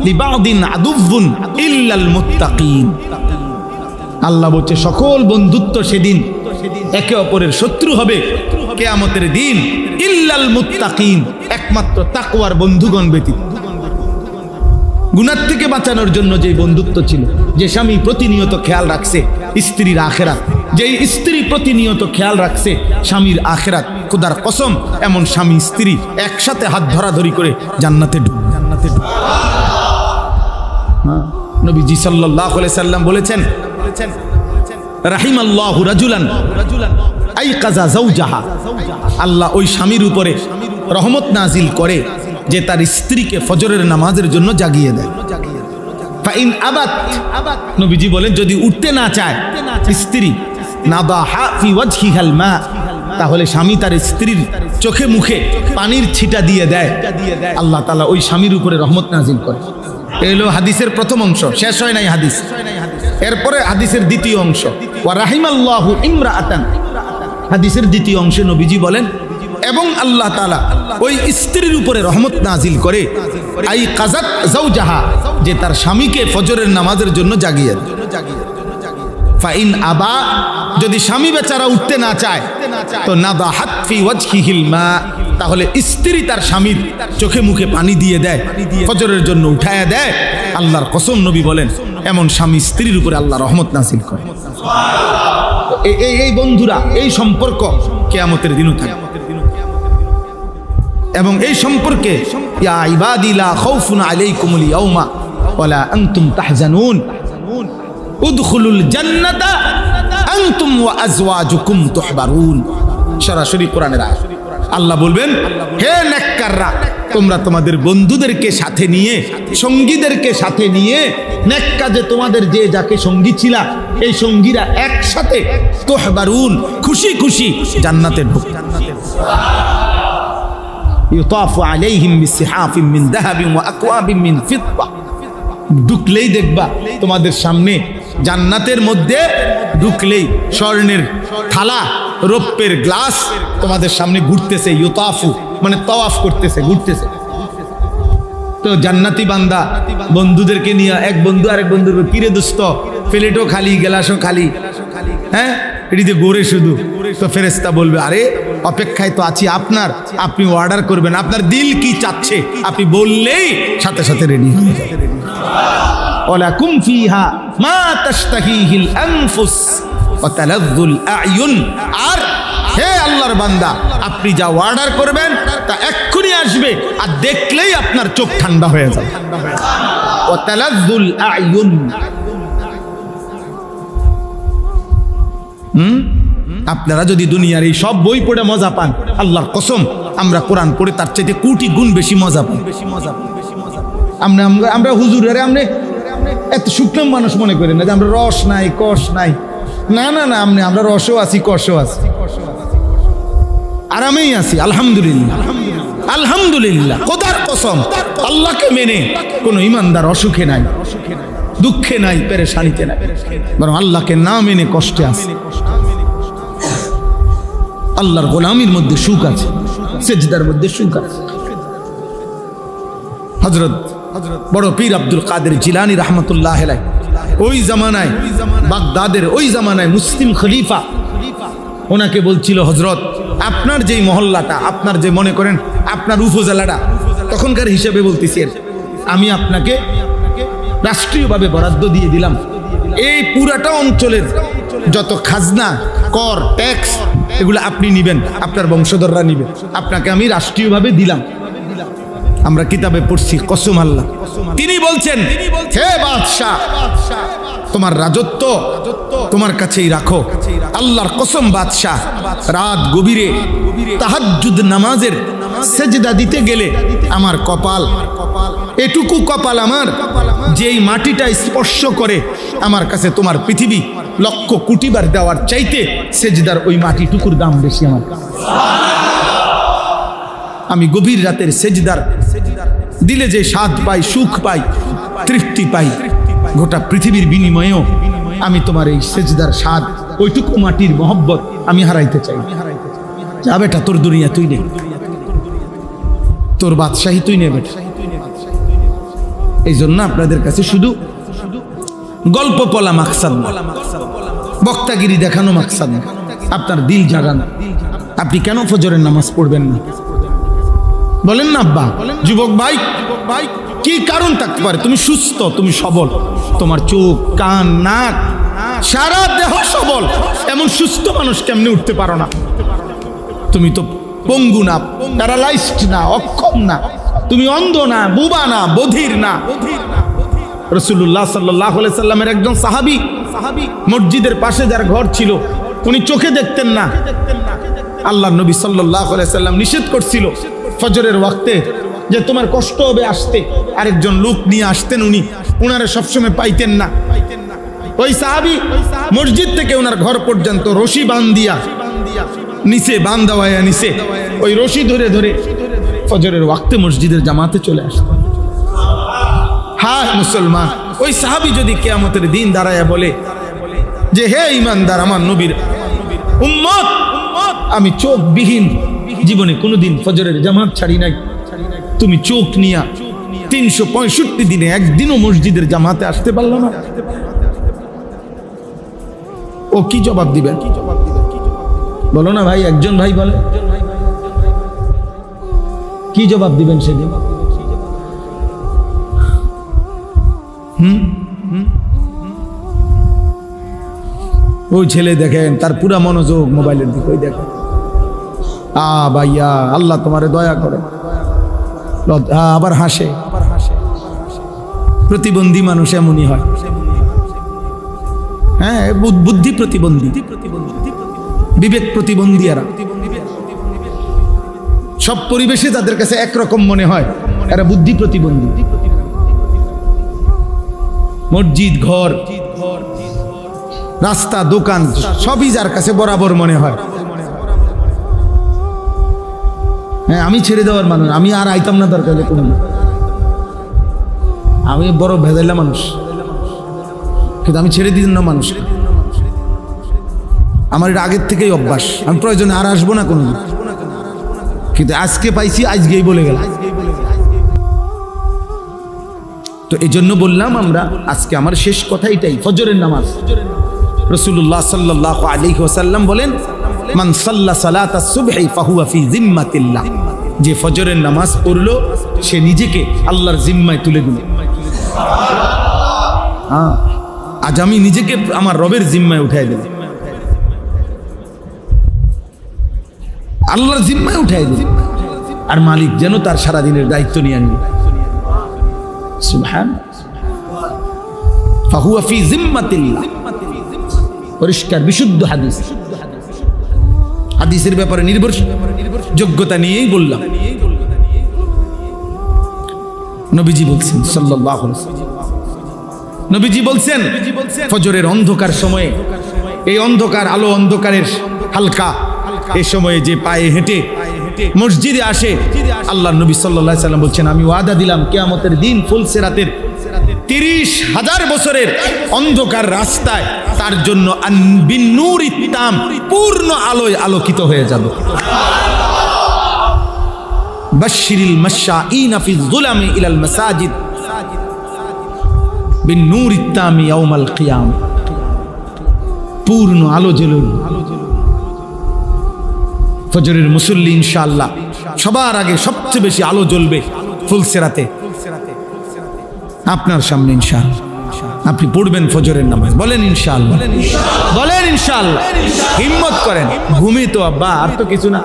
লিবা'দিন আদুউন ইল্লাল মুত্তাকিন, আল্লাহ বলছে সকল বন্ধুত্ব সেদিন একে অপরের শত্রু হবে কিয়ামতের দিন, ইল্লাল মুত্তাকিন, একমাত্র তাকওয়ার বন্ধুগণ ব্যতীত। গুনাহ থেকে বাঁচানোর জন্য যে বন্ধুত্ব ছিল, যে স্বামী প্রতিনিয়ত খেয়াল রাখছে স্ত্রীর আখিরাত, যেই স্ত্রী প্রতিনিয়ত খেয়াল রাখছে স্বামীর আখিরাত, খোদার কসম এমন স্বামী স্ত্রী একসাথে হাত ধরাধরি করে জান্নাতে ঢুকবে। নবীজি সাল্লাল্লাহু আলাইহি সাল্লাম বলেছেন, রাহিমাল্লাহু রাজুলান আইকাযা যাওজাহা, আল্লাহ ওই স্বামীর উপরে রহমত নাজিল করে যে তার স্ত্রীকে ফজরের নামাজের জন্য জাগিয়ে দেয়। ফাইন আবাত, নবীজি বলেন যদি উঠতে না চায় স্ত্রী, নাদাহা ফি ওয়াজহিহাল মা, তাহলে স্বামী তার স্ত্রীর চোখে মুখে পানির ছিটা দিয়ে দেয়, আল্লাহ তাআলা ওই স্বামীর উপরে রহমত নাজিল করে। এলো হাদিসের প্রথম অংশ, শেষ হয় নাই হাদিস। এরপরে হাদিসের দ্বিতীয় অংশ, ওয়া রাহিমাল্লাহু ইমরাআতান, হাদিসের দ্বিতীয় অংশে নবীজি বলেন এবং আল্লাহ তাআলা ওই স্ত্রীর উপরে রহমত নাজিল করে আই কাযাত যাওজাহা, যে তার স্বামীকে ফজরের নামাজের জন্য জাগিয়ে দেয়। ফাইন আবা, যদি স্বামী বেচারা উঠতে না চায় তো নাদাহাত ফি ওয়াজহিহিল মা, তাহলে স্ত্রী তার স্বামীর চোখে মুখে পানি দিয়ে দেয়, ফজরের জন্য উঠায়া দেয়। আল্লাহর কসম নবী বলেন এমন স্বামী স্ত্রীর উপরে আল্লাহ রহমত নাজিল করে। এই বন্ধুরা, এই সম্পর্ক কিয়ামতের দিনও থাকে। এবং এই সম্পর্কে ইয়া ইবাদি লা খাউফুন আলাইকুমুল ইয়াউমা ওয়ালা আনতুম তাহজানুন উদখুলুল জান্নাতা আনতুম ওয়া আজওয়াজুকুম তুহবারুন। সরাসরি কোরআনের আয়াত। আল্লাহ বলবেন হে নেককাররা, তোমরা তোমাদের বন্ধুদেরকে সাথে নিয়ে, সঙ্গীদেরকে সাথে নিয়ে, নেক কাজে তোমাদের যে যাকে সঙ্গী ছিলা এই সঙ্গীরা একসাথে তুহবারুন, খুশি খুশি জান্নাতে ঢুকবে। ইউতাফু আলাইহিম বিসিহাফিম মিন যাহাবিন ওয়া আকওয়াবিন মিন ফিদ্দা, ঢুকলেই দেখবা তোমাদের সামনে জান্নাতের মধ্যে ঢুকলেই স্বর্ণের থালা, রৌপ্যের গ্লাস তোমাদের সামনে ঘুরতেছে। ইউতাফু মানে তাওয়াফ করতেছে, ঘুরতেছে। তো জান্নাতি বান্দা বন্ধুদেরকে নিয়ে, এক বন্ধু আরেক বন্ধুর কিরে দোস্ত প্লেটও খালি গ্লাসও খালি, হ্যাঁ এটিতে গোরে শুধু। তো ফেরেশতা বলবে আরে অপেক্ষায় তো আছি আপনার, আপনি অর্ডার করবেন, আপনার দিল কি চাচ্ছে আপনি বললেই সাথে সাথে রেডি হয়ে যাবে। ওয়ালাকুম ফিহা মা তাশতাহিহিল আনফুস ওয়া তালাযযুল আ'য়ুন, আর হে আল্লাহর বান্দা আপনি যা অর্ডার করবেন তা এক্ষুনি আসবে, আর দেখলেই আপনার চোখ ঠান্ডা হয়ে যাবে। ওয়া তালাযযুল আ'য়ুন, আপনারা যদি দুনিয়ার এই সব বই পড়ে মজা পান, আল্লাহর কসম আমরা কোরআন পড়ে তার চাইতে কোটি গুণ বেশি মজা পাই। আমরা হুজুরের আমরা এত শুকনো মানুষ মনে করি না যে আমরা রস নাই কষ নাই, না না না, আমরা রসও আছি কষও আছি, আরামেই আছি। আলহামদুলিল্লাহ, আলহামদুলিল্লাহ, খোদার কসম আল্লাহকে মেনে কোনো ইমানদার অসুখে নাই, দুঃখে নাই, পেরেশানিতে নাই, বরং আল্লাহকে না মেনে কষ্টে আছে। আল্লাহর গোলামির মধ্যে সুখ আছে, সেজদার মধ্যে সুখ আছে। হযরত বড় পীর আব্দুল কাদের জিলানী রাহমাতুল্লাহ আলাইহি ওই জামানায়, বাগদাদের ওই জামানায় মুসলিম খলিফা ওনাকে বলছিল হযরত আপনার যেই মহল্লাটা, আপনার যে মনে করেন আপনার উপজেলাটা, তখনকার হিসেবে বলতেছি, আমি আপনাকে রাষ্ট্রীয়ভাবে বরাদ্দ দিয়ে দিলাম, এই পুরাটা অঞ্চলের যত খাজনা, কর, ট্যাক্স এগুলো আপনি নিবেন, আপনার বংশধররা নিবেন, আপনাকে আমি রাষ্ট্রীয়ভাবে দিলাম। আমরা কিতাবে পড়ছি, কসম আল্লাহ। তিনি বলছেন হে বাদশাহ, তোমার রাজত্ব তোমার কাছেই রাখো। আল্লাহর কসম বাদশাহ, রাত গভীরে তাহাজ্জুদ নামাজের সেজদা দিতে গেলে আমার কপাল, এটুকু কপাল আমার, যেই মাটিটা স্পর্শ করে আমার কাছে তোমার পৃথিবী লক্ষ কোটিবার দেওয়ার চাইতে সেজদার ওই মাটিটুকুর দাম বেশি আমার। আমি গভীর রাতের সেজদার দিলে যে স্বাদ পাই, সুখ পাই, তৃপ্তি পাই, গোটা পৃথিবীর বিনিময়েও আমি তোমার এই সেজদার স্বাদ, ওইটুকু মাটির মহব্বত আমি হারাইতে চাই। যা বেটা, তোর দুনিয়া তুই নে, তোর বাদশাহী তুই নে বেটা। এই জন্য আপনাদের কাছে শুধু গল্প বলা মাকসাদ না, বক্তাগিরি দেখানো মাকসাদ না, আপনার দিল জাগানো। আপনি কেন ফজরের নামাজ পড়বেন না বলেন না আব্বা? যুবক ভাই, কি কারণ থাকতে পারে? তুমি সুস্থ, তুমি সবল, তোমার চোখ, কান, নাক, সারা দেহ সবল, এমন সুস্থ মানুষ কেমনে উঠতে পারো না? তুমি তো পঙ্গু না, প্যারালাইজড না, অক্ষম না, তুমি অন্ধ না, বুবা না, বধির না। রাসূলুল্লাহ সাল্লাল্লাহু আলাইহি সাল্লামের একজন সাহাবী, মসজিদের পাশে যার ঘর ছিল, উনি চোখে দেখতেন না। আল্লাহর নবী সাল্লাল্লাহু আলাইহি সাল্লাম নিষেধ করছিল ফজরের ওয়াক্তে যে তোমার কষ্ট হবে আসতে, আরেকজন লোক নিয়ে আসতেন, উনারা সবসময় পাইতেন না। ওই সাহাবী মসজিদ থেকে ওনার ঘর পর্যন্ত রশি বান্ধিয়া নিচে বান্ধাওয়া নিচে ওই রশি ধরে ধরে ফজরের ওয়াক্তে মসজিদের জামাতে চলে আসতেন। হ্যাঁ মুসলমান, ওই সাহাবী যদি কিয়ামতের দিন দাঁড়ায় বলে যে হে ঈমানদার আমার নবীর উম্মত, আমি চোখবিহীন জীবনে কোনোদিন ফজরের জামাত ছাড়ি নাই, তুমি চোখ নিয়া 365 দিনে একদিনও মসজিদের জামাতে আসতে পারলো না, ও কি জবাব দিবেন? বলো না ভাই, একজন ভাই বলে কি জবাব দিবেন সেদিন? ওই ছেলে দেখেন তার পুরা মনোযোগ মোবাইলের দিকে, ওই দেখেন ভাইয়া আল্লাহ তোমারে দয়া করে, আবার হাসে। প্রতিবন্ধী মানুষ এমনই হয়, হ্যাঁ বুদ্ধি প্রতিবন্ধী, বিবেক প্রতিবন্ধী। এরা সব পরিবেশে তাদের কাছে একরকম মনে হয়, এরা বুদ্ধি প্রতিবন্ধী। মসজিদ, ঘর, রাস্তা, দোকান সবই যার কাছে বরাবর মনে হয়। হ্যাঁ আমি ছেড়ে দেওয়ার মানুষ, আমি আর আইতাম না দরকার হলে কোনো, আমি বড় ভেজাইলা মানুষ, কিন্তু আমি ছেড়ে দিতাম না মানুষ। আমার এটা আগের থেকেই অভ্যাস, আমি প্রয়োজনে আর আসবো না কোনোদিন, কিন্তু আজকে পাইছি আজকেই বলে গেলাম। তো এই জন্য বললাম আমরা আজকে আমার শেষ কথা এটাই, ফজরের নামাজ। রাসূলুল্লাহ সাল্লাল্লাহু আলাইহি ওয়াসাল্লাম বলেন মান সাল্লা সালাতাস সুবহি ফাহুয়া ফি জিম্মাতিল্লাহ, যে ফজরের নামাজ পড়লো সে নিজেকে আল্লাহর জিম্মায় তুলে দিল। আজ আমি নিজেকে আমার রবের জিম্মায় উঠাই দিলাম, আল্লাহর জিম্মায় উঠাই দিল, আর মালিক যেন তার সারাদিনের দায়িত্ব নিয়ে আনবে। সুবহান, ফাহুয়া ফি জিম্মাতিল্লাহ, পরিষ্কার বিশুদ্ধ হাদিস। হাদিসের ব্যাপারে নির্ভরযোগ্যতা নিয়েই বললাম। নবীজি বলছেন সাল্লাল্লাহু আলাইহি ওয়াসাল্লাম, নবীজি বলছেন ফজরের অন্ধকার সময়ে, এই অন্ধকার আলো অন্ধকারের হালকা এই সময়ে যে পায়ে হেঁটে মসজিদে আসে, আল্লাহ নবী সাল্লাল্লাহু আলাইহি ওয়াসাল্লাম বলছেন আমি ওয়াদা দিলাম কিয়ামতের দিন ফুলসিরাতের 30,000 বছরের অন্ধকার রাস্তায় তার জন্য বিন্নুরিত তাম, পূর্ণ আলোয় আলোকিত হয়ে যাবে। বাশশিরিল মাশাঈনা ফি যুলামি ইলাল মাসাজিদ বিন্নুরিত তাম ইয়াউমাল কিয়াম, পূর্ণ আলো জ্বলবে। ফজরের মুসল্লি ইনশাআল্লাহ সবার আগে সবচেয়ে বেশি আলো জ্বলবে ফুলসিরাতে আপনার সামনে ইনশাআল্লাহ। আপনি পড়বেন ফজরের নামাজ, বলেন ইনশাআল্লাহ, বলেন ইনশাআল্লাহ, হিম্মত করেন। ঘুমি তো আব্বা, আর তো কিছু না,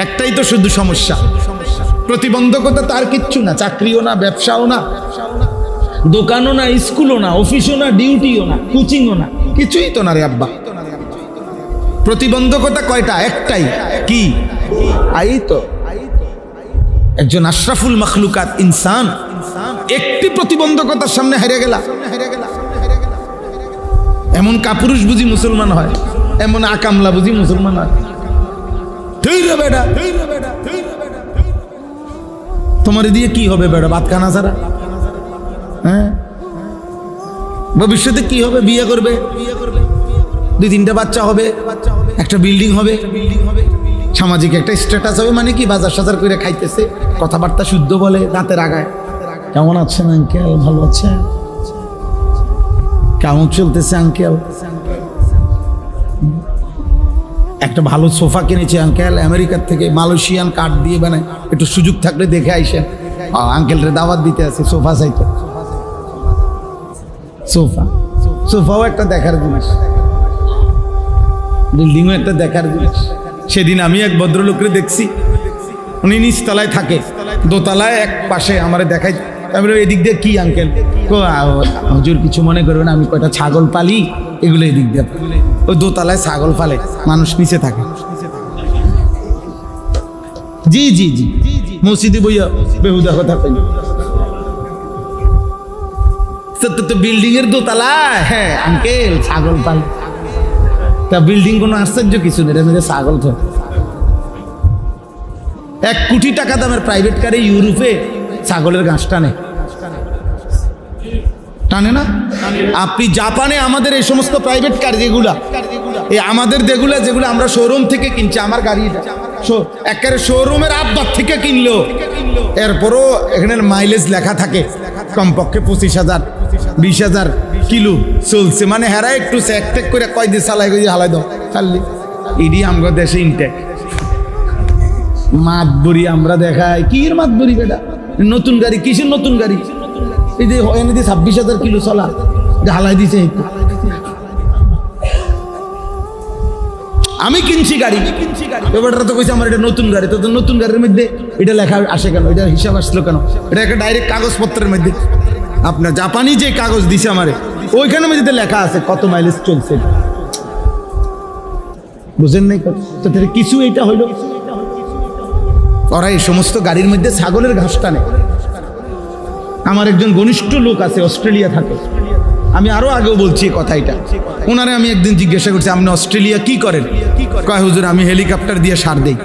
একটাই তো শুধু সমস্যা, প্রতিবন্ধকতা তার কিচ্ছু না, চাকরিও না, ব্যবসাও না, দোকানও না, স্কুলও না, অফিসও না, ডিউটিও না, কোচিংও না, কিছুই তো না রে আব্বা। প্রতিবন্ধকতা কয়টা? একটাই, কি? আই তো একজন আশরাফুল মখলুকাত ইনসান একটি প্রতিবন্ধকতার সামনে হেরে গেলা। এমন কাপুরুষ বুঝি মুসলমান হয়, এমন আকামলা বুঝি মুসলমান হয়? তোমার দিয়ে কি হবে বেটা? ভাত খানা ছাড়া? হ্যাঁ, ভবিষ্যতে কি হবে? বিয়ে করবে, 2-3টা বাচ্চা হবে, একটা বিল্ডিং হবে, সামাজিক একটা স্ট্যাটাস হবে। মানে কি? বাজার সাজার করে খাইতেছে, কথাবার্তা শুদ্ধ বলে, দাঁতের আগায় কেমন আছেন আঙ্কেল? ভালো আছেন? কেমন চলতেছে আঙ্কেল? একটা ভালো সোফা কিনেছে আঙ্কেল আমেরিকার থেকে, মালয়েশিয়ান কাঠ দিয়ে বানায়, একটু সুযোগ থাকলে দেখে আইসেন। আঙ্কেলরে দাওয়াত দিতে আছে, সোফা চাইতো। সোফাও একটা দেখার জিনিস, বিল্ডিংও একটা দেখার জিনিস। সেদিন আমি এক ভদ্রলোককে দেখছি, উনি নিচতলায় থাকে, দোতলায় এক পাশে আমারে দেখাই। আমি এদিক দিয়ে কি আঙ্কেল? হুজুর কিছু মনে করবেন, আমি কয়টা ছাগল পালি, এগুলো এদিক দিয়ে। ওই দোতলায় ছাগল পালে, মানুষ নিচে থাকে। জি জি জি মসজিদে বইয়া বেহুদা কথা কই তো বিল্ডিং এর দোতলা হ্যাঁ আঙ্কেল ছাগল পাল তা বিল্ডিং কোনো আশ্চর্য কিছু নেই এর মধ্যে ছাগল তো 1 কোটি টাকা দামের প্রাইভেট কারে ইউরোপে ছাগলের ঘাস টানে টানে না আপনি জাপানে আমাদের এই সমস্ত প্রাইভেট কার যেগুলা এই আমাদের যেগুলো আমরা শোরুম থেকে কিনছি আমার গাড়ি একেবারে শোরুমের আব্বার থেকে কিনলো এরপরও এখানে মাইলেজ লেখা থাকে কমপক্ষে 25,000 20,000 কিলো চলছে মানে হেরা একটু চেক করে কয় দিয়ে চালাই গিয়ে হালাই দাও চাললি ইডি আমগো দেশে ইনটেক মাতবরি আমরা দেখাই কির মাতবরি বেটা নতুন গাড়ি কিসের নতুন গাড়ি এই যে 26,000 কিলো চলা হালাই দিছে আমি কিনছি গাড়ি এবারটা তো কইছে আমার এটা নতুন গাড়ি তো নতুন গাড়ির মধ্যে এটা লেখা আসে কেন এটা হিসাব আসলো কেন এটা একটা ডাইরেক্ট কাগজপত্রের মধ্যে আপনার জাপানি যে কাগজ দিছে আমারে ওইখানে মধ্যে লেখা আছে কত মাইলেজ চলছে বুঝেন নাই তো কিছু এটা হইল ওরা এই সমস্ত গাড়ির মধ্যে ছাগলের ঘাস টানে আমার একজন ঘনিষ্ঠ লোক আছে অস্ট্রেলিয়া থাকে আমি আরো আগেও বলছি কথা এটা ওনারে আমি একদিন জিজ্ঞাসা করছি আপনি অস্ট্রেলিয়া কি করেন কয় হুজুর আমি হেলিকপ্টার দিয়ে সার দেই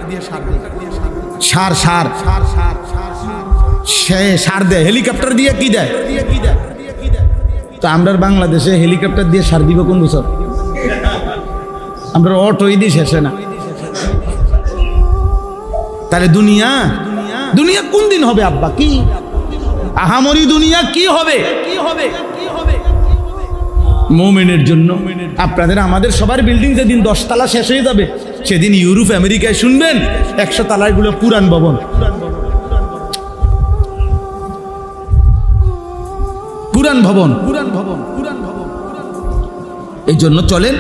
সার দেয় হেলিকপ্টার দিয়ে কি দেয় তো আমরা বাংলাদেশে হেলিকপ্টার দিয়ে সার দিব কোন বছর আমরা অটোই দিয়ে শেষে না তাহলে দুনিয়া কোন দিন হবে আব্বা কি আহামরি দুনিয়া কি হবে মোমেনের জন্য আপনাদের আমাদের সবার বিল্ডিং যেদিন 10 তলা শেষ হয়ে যাবে সেদিন ইউরোপ আমেরিকায় শুনবেন 100 তলার গুলো পুরান ভবন এই জন্য চলেন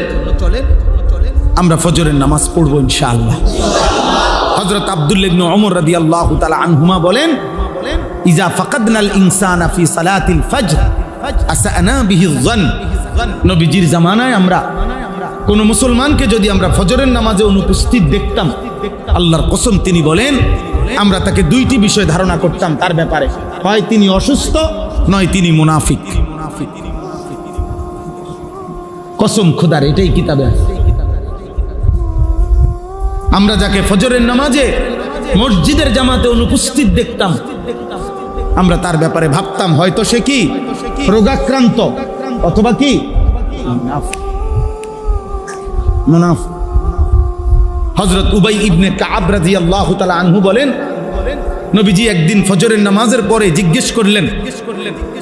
আমরা ফজরের নামাজ পড়বো ইনশাআল্লাহ হযরত আব্দুল্লাহ ইবনে ওমর রাদিয়াল্লাহু তাআলা আনহুমা বলেন ইজা ফাকাদনাল ইনসানা ফি সালাতিল ফজর আসানা বিহি যন নবীজির জামানায় আমরা কোন মুসলমানকে যদি আমরা ফজরের নামাজে অনুপস্থিত দেখতাম আল্লাহর কসম তিনি বলেন আমরা তাকে দুইটি বিষয় ধারণা করতাম তার ব্যাপারে হয় তিনি অসুস্থ নয় তিনি মুনাফিক কসম খোদার এটাই কিতাবে আছে আমরা যাকে ফজরের নামাজে মসজিদের জামাতে অনুপস্থিত দেখতাম আমরা তার ব্যাপারে ভাবতাম হয়তো সে কি রোগাক্রান্ত অথবা কি মুনাফিক হযরত উবাই ইবনে কাব রাদিয়াল্লাহু তাআলা আনহু বলেন নবীজি একদিন ফজরের নামাজের পরে জিজ্ঞেস করলেন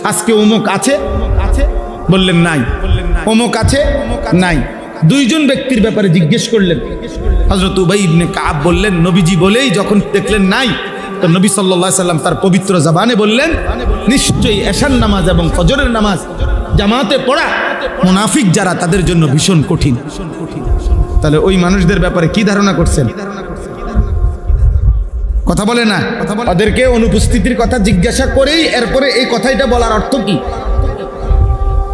আজকে অমুক আছে বললেন নাই অমুক আছে নাই দুইজন ব্যক্তির ব্যাপারে জিজ্ঞেস করলেন হযরত উবাই ইবনে কাব বললেন নবীজি বলেই যখন দেখলেন নাই তো নবী সাল্লাল্লাহু আলাইহি সাল্লাম তার পবিত্র জবানে বললেন নিশ্চয়ই এশার নামাজ এবং ফজরের নামাজ জামাতে পড়া মুনাফিক যারা তাদের জন্য ভীষণ কঠিন তাহলে ওই মানুষদের ব্যাপারে কি ধারণা করছেন কথা বলে না ওদেরকে অনুপস্থিতির কথা জিজ্ঞাসা করেই এরপরে এই কথাটা বলার অর্থ কি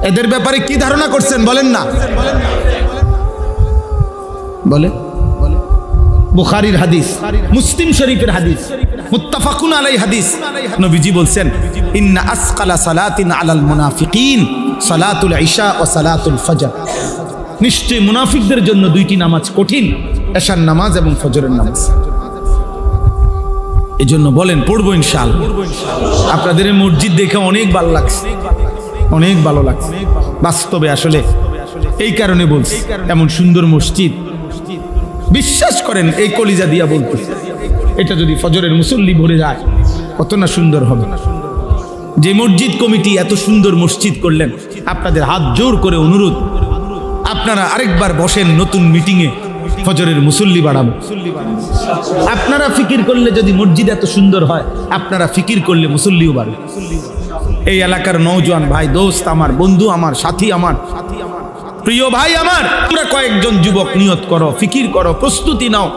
এদের ব্যাপারে কি ধারণা করছেন বলেন না বলে বুখারীর হাদিস মুসলিম শরীফের হাদিস মুত্তাফাকুন আলাই হাদিস নবীজি বলছেন ইন্না আসকালা সালাতিন আলাল মুনাফিকিন সালাতুল ইশা ও সালাতুল ফজর নিশ্চয় মুনাফিকদের জন্য দুইটি নামাজ কঠিন এশার নামাজ এবং ফজরের নামাজ এজন্য বলেন পড়বো ইনশাআল্লাহ আপনাদের এই মসজিদ দেখে অনেক ভালো লাগছে অনেক ভালো লাগছে বাস্তবে আসলে এই কারণে বলছি এমন সুন্দর মসজিদ বিশ্বাস করেন এই কলিজা দিয়া বলতে এটা যদি ফজরের মুসল্লি ভরে যায় কত না সুন্দর হবে যে মসজিদ কমিটি এত সুন্দর মসজিদ করলেন আপনাদের হাত জোর করে অনুরোধ আপনারা আরেকবার বসেন নতুন মিটিংয়ে ফজরের মুসল্লি বাড়াবো আপনারা ফিকির করলে যদি মসজিদ এত সুন্দর হয় আপনারা ফিকির করলে মুসল্লিও বাড়বে এই এলাকার নওজোয়ান ভাই দোস্ত আমার বন্ধু আমার সাথী আমার প্রিয় ভাই আমার তোমরা কয়েকজন যুবক নিয়ত করো ফিকির করো প্রস্তুতি নাও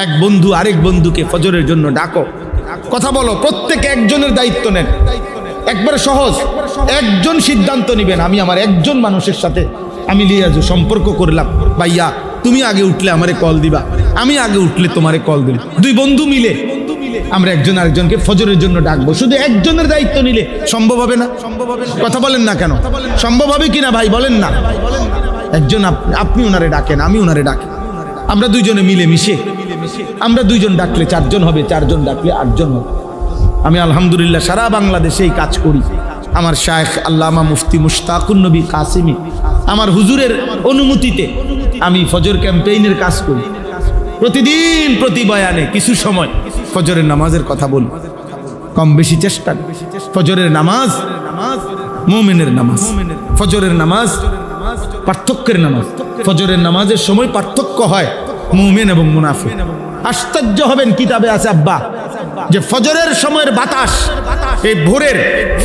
এক বন্ধু আরেক বন্ধুকে ফজরের জন্য ডাকো কথা বলো প্রত্যেকে একজনের দায়িত্ব নেন একবারে সহজ একজন সিদ্ধান্ত নেবেন আমি আমার একজন মানুষের সাথে আমি লিয়াজ সম্পর্ক করলাম ভাইয়া তুমি আগে উঠলে আমারে কল দিবা আমি আগে উঠলে তোমারে কল দিলাম দুই বন্ধু মিলে আমরা একজন আরেকজনকে ফজরের জন্য ডাকবো। শুধু একজনের দায়িত্ব নিলে সম্ভব হবে না। কথা বলেন না কেন? সম্ভব হবে কিনা ভাই বলেন না? একজন আপনি ওনারে ডাকেন, আমি ওনারে ডাকি, আমরা দুইজনে মিলে মিশে আমরা দুইজন ডাকলে চারজন হবে, চারজন ডাকলে আটজন হবে। আমি আলহামদুলিল্লাহ সারা বাংলাদেশে এই কাজ করি। আমার শায়েখ আল্লামা মুফতি মুশতাকুন নবী কাসিমি আমার হুজুরের অনুমতিতে আমি ফজর ক্যাম্পেইনের কাজ করি। প্রতিদিন প্রতি বয়ানে কিছু সময় ফজরের নামাজের কথা বলি, কম বেশি চেষ্টা। ফজরের নামাজ মুমিনের নামাজ, ফজরের নামাজ পার্থক্যের নামাজ। ফজরের নামাজের সময় পার্থক্য হয় মুমিন এবং মুনাফিক। আশ্চর্য হবেন, কিতাবে আছে আব্বা যে ফজরের সময়ের বাতাস, এই ভোরের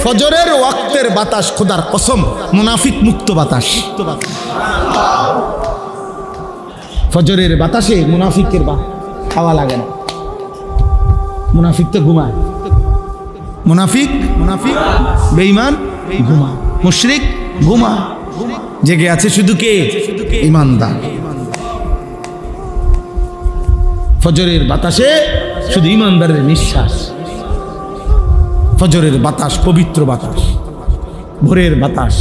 ফজরের ওয়াক্তের বাতাস খোদার কসম মুনাফিক মুক্ত বাতাস। ফজরের বাতাসে মুনাফিকের হাওয়া লাগে না। মুনাফিক তো ঘুমায়, মুনাফিক বেঈমান ঘুমায়, মুশরিক ঘুমায়, জেগে আছে শুধু কে? ঈমানদার। ফজরের বাতাসে শুধু ঈমানদারের নিঃশ্বাস। ফজরের বাতাস পবিত্র বাতাস, ভোরের বাতাস,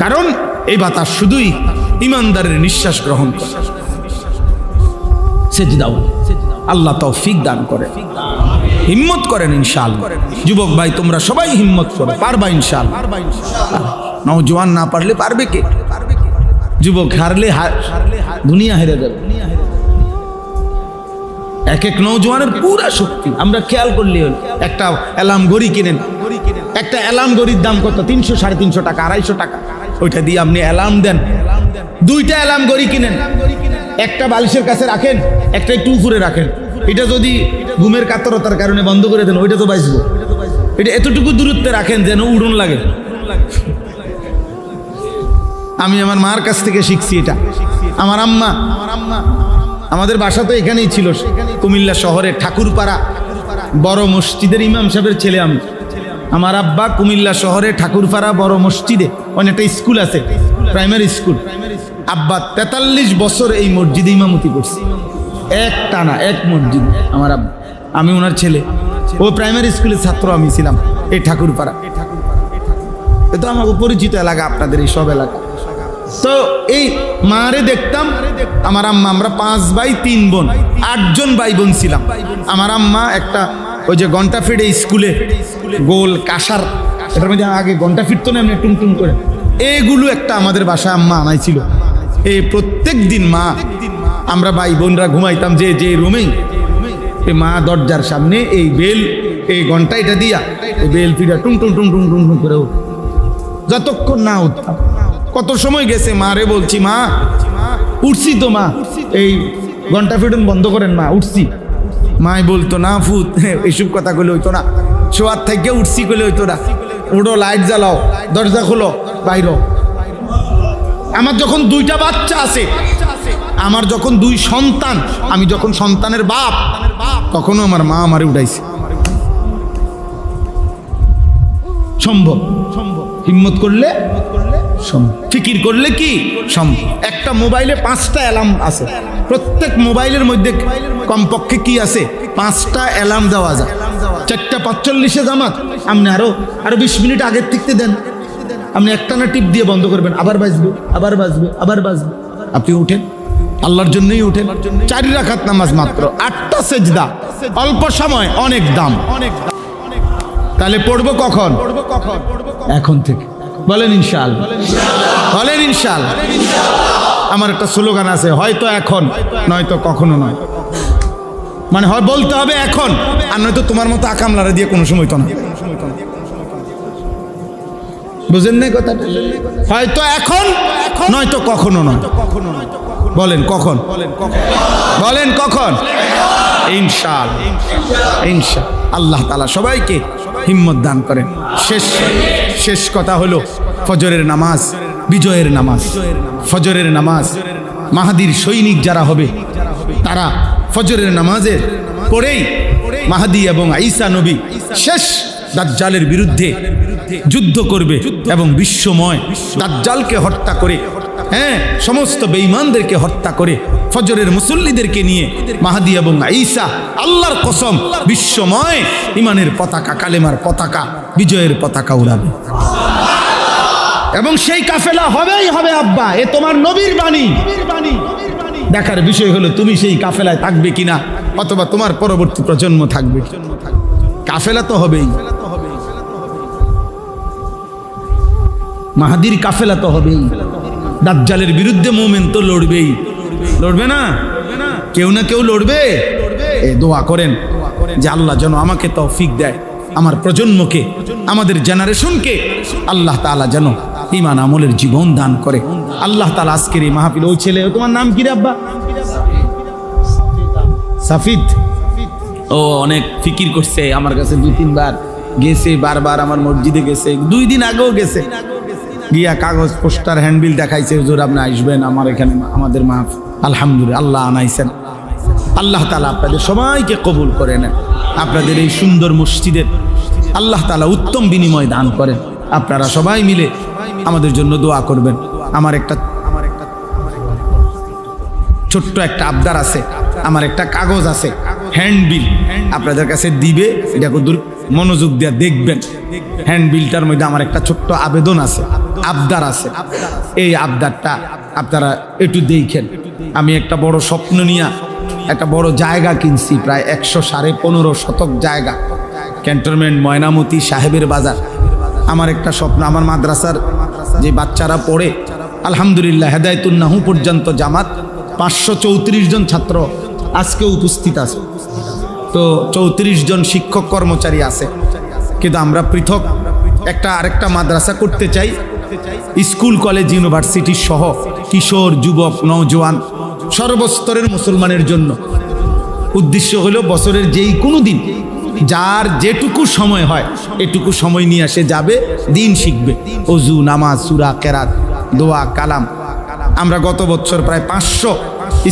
কারণ এই বাতাস শুধুই ঈমানদারের নিঃশ্বাস গ্রহণ করে। সেজদাও আল্লাহ তৌফিক দান করে, হিম্মত করেন ইনশাআল্লাহ। যুবক ভাই তোমরা সবাই হিম্মত করো, পারবা ইনশাআল্লাহ। নওজোয়ান না পারলে পারবে কে? যুবক হারলে দুনিয়া হেরে যাবে। এক এক নওজোয়ানের পুরা শক্তি আমরা খেয়াল করলে হল। একটা অ্যালার্ম ঘড়ি কিনেন, একটা অ্যালার্ম ঘড়ির দাম কত? 300, 350 টাকা, 250 টাকা। ওইটা দিয়ে আপনি অ্যালার্ম দেন। দুইটা অ্যালার্ম ঘড়ি কিনেন, একটা বালিশের কাছে রাখেন, একটা একটু উপরে রাখেন। এটা যদি ঘুমের কাতরতার কারণে বন্ধ করে দেন ওইটা তো বাঁচবো। এটা এতটুকু দূরত্বে রাখেন যেন উড়ন লাগে। আমি আমার মার কাছ থেকে শিখছি এটা। আমার আম্মা, আমাদের বাসা তো এখানেই ছিল, কুমিল্লা শহরে ঠাকুরপাড়া বড় মসজিদের ইমাম সাহেবের ছেলে আমি। আমার আব্বা কুমিল্লা শহরে ঠাকুরপাড়া বড় মসজিদে অনেকটা স্কুল আছে, প্রাইমারি স্কুল। আব্বা 43 বছর এই মসজিদে ইমামতি করছে, এক টানা এক মসজিদ। আমার আব্বা, আমি ওনার ছেলে। ও প্রাইমারি স্কুলের ছাত্র, আমি ছিলাম এই ঠাকুরপাড়া। এ তো আমাকে পরিচিত এলাকা, আপনাদের এই সব এলাকা। তো এই মারে দেখতাম, আমার আম্মা, আমরা 5 ভাই 3 বোন, 8 জন ভাই বোন ছিলাম। আমার আম্মা একটা ওই যে ঘন্টা ফিটে স্কুলে গোল কাঁসার, এটার মধ্যে আগে ঘন্টা ফিরতো না এমনি টুমটুম করে, এগুলো একটা আমাদের বাসায় আম্মা আনাইছিল। এই প্রত্যেক দিন মা, আমরা ভাই বোনরা ঘুমাইতাম যে রুমেই, মা দরজার সামনে এই বেল, এই ঘন্টা এটা দিয়া এই বেল ফিরা টুম টুম টুম টুম টুম টুম করে যতক্ষণ না উঠতাম। কত সময় গেছে মারে বলছি, মা উঠছি তো, মা এই ঘন্টা ফিটুন বন্ধ করেন, মা উঠছি। মাই বলতো না ফুত, এইসব কথা কইলে হইতো না, শোয়ার থেকে উঠছি কইলে হইতো না, উঠো লাইট জ্বালাও, দরজা খোলো, বাইর। আমার যখন 2টা বাচ্চা আছে, আমার যখন 2 সন্তান, আমি যখন সন্তানের বাপ, তখনও আমার মা আমারে উঠাইছে। সম্ভব, হিম্মত করলে সম্ভব, ফিকির করলে কি সম্ভব। একটা মোবাইলে 5টা অ্যালার্ম আছে, প্রত্যেক মোবাইলের মধ্যে কমপক্ষে কি আছে? 5টা অ্যালার্ম দেওয়া যায়। 4:45 জামাত, আপনি আরো 20 মিনিট আগের থেকে দেন। আপনি একটানা টিপ দিয়ে বন্ধ করবেন, আবার বাজবে, আবার বাজবে, আবার বাজবে। আপনি উঠেন, আল্লাহর জন্যই উঠেন। 4 রাকাত নামাজ মাত্র, 8টা সেজদা, অল্প সময়, অনেক দাম। তাহলে পড়বো কখন? এখন থেকে। বলেন ইনশাআল্লাহ, বলেন ইনশাআল্লাহ। আমার একটা স্লোগান আছে, হয়তো এখন নয়তো কখনো নয়। মানে হয় বলতে হবে এখন, আর নয়তো তোমার মতো আকামলারা দিয়ে কোনো সময় তো না। বুঝেন না কথাটা? হয়তো এখন নয়তো কখনো নয়। বলেন কখন? বলেন কখন? ইনশাআল্লাহ, ইনশাআল্লাহ। আল্লাহ তাআলা সবাইকে হিম্মত দান করেন। শেষ কথা হলো, ফজরের নামাজ বিজয়ের নামাজ। ফজরের নামাজ, মাহাদির সৈনিক যারা হবে তারা ফজরের নামাজের পরেই মাহাদি এবং ঈসা নবী শেষ দাজ্জালের বিরুদ্ধে যুদ্ধ করবে এবং বিশ্বময় দাজ্জালকে হত্যা করে হ্যাঁ, সমস্ত বেঈমানদেরকে হত্যা করে ফজরের মুসল্লিদেরকে নিয়ে মাহদী এবং ঈসা আল্লাহর কসম বিশ্বময় ইমানের পতাকা, কালেমার পতাকা, বিজয়ের পতাকা উড়াবে। এবং সেই কাফেলা হবেই হবে আব্বা, এ তোমার নবীর বাণী। দেখার বিষয় হলো তুমি সেই কাফেলায় থাকবে কিনা, অথবা তোমার পরবর্তী প্রজন্ম থাকবে। কাফেলা তো হবেই, মাহাদির কাফেলা তো হবেই। দাজ্জালের বিরুদ্ধে মুমিন তো লড়বেই, লড়বে না? কেউ না কেউ লড়বে। এই দোয়া করেন যে আল্লাহ যেন আমাকে তৌফিক দেয়, আমার প্রজন্মকে, আমাদের জেনারেশনকে আল্লাহ তাআলা যেন ঈমান আমলের জীবন দান করে। আল্লাহ তাআলা আজকের এই মাহফিল, ওই ছেলে, তোমার নাম কি রে আব্বা? সাফিদ। ও অনেক ফিকির করছে, আমার কাছে 2-3 বার গেছে, বারবার আমার মসজিদে গেছে, 2 দিন আগেও গেছে, গিয়া কাগজ পোস্টার হ্যান্ডবিল দেখাইছে, হুজুর আপনি আসবেন আমার এখানে আমাদের মাহফিল। আলহামদুলিল্লাহ, আল্লাহ আনাইছেন। আল্লাহ তাআলা আপনাদের সবাইকে কবুল করে নেন, আপনাদের এই সুন্দর মসজিদের আল্লাহ তাআলা উত্তম বিনিময় দান করেন। আপনারা সবাই মিলে আমাদের জন্য দোয়া করবেন। আমার একটা ছোট্ট একটা আবদার আছে, আমার একটা কাগজ আছে, হ্যান্ডবিল আপনাদের কাছে দিবে, এটা দূর মনোযোগ দিয়ে দেখবেন। হ্যান্ডবিলটার মধ্যে আমার একটা ছোট্ট আবেদন আছে, আবদার আছে। এই আবদারটা আপনারা একটু দেখেন। আমি একটা বড় স্বপ্ন নিয়ে একটা বড় জায়গা কিনছি, প্রায় 115 শতক জায়গা, ক্যান্টনমেন্ট ময়নামতি সাহেবের বাজার। আমার একটা স্বপ্ন, আমার মাদ্রাসার যে বাচ্চারা পড়ে, আলহামদুলিল্লাহ হেদায়েতুন নাহু পর্যন্ত জামাত 534 জন ছাত্র আজকে উপস্থিত আছে। তো 34 জন শিক্ষক কর্মচারী আছে, কিন্তু আমরা পৃথক একটা আরেকটা মাদ্রাসা করতে চাই, স্কুল কলেজ ইউনিভার্সিটি সহ কিশোর যুবক নওজোয়ান সর্বস্তরের মুসলমানের জন্য। উদ্দেশ্য হলো বছরের যেই কোনো দিন যার যেটুকু সময় হয় এটুকু সময় নিয়ে আসে যাবে, দিন শিখবে, ওযু, নামাজ, সূরা, কেরাত, দোয়া, কালাম। আমরা গত বছর প্রায় 500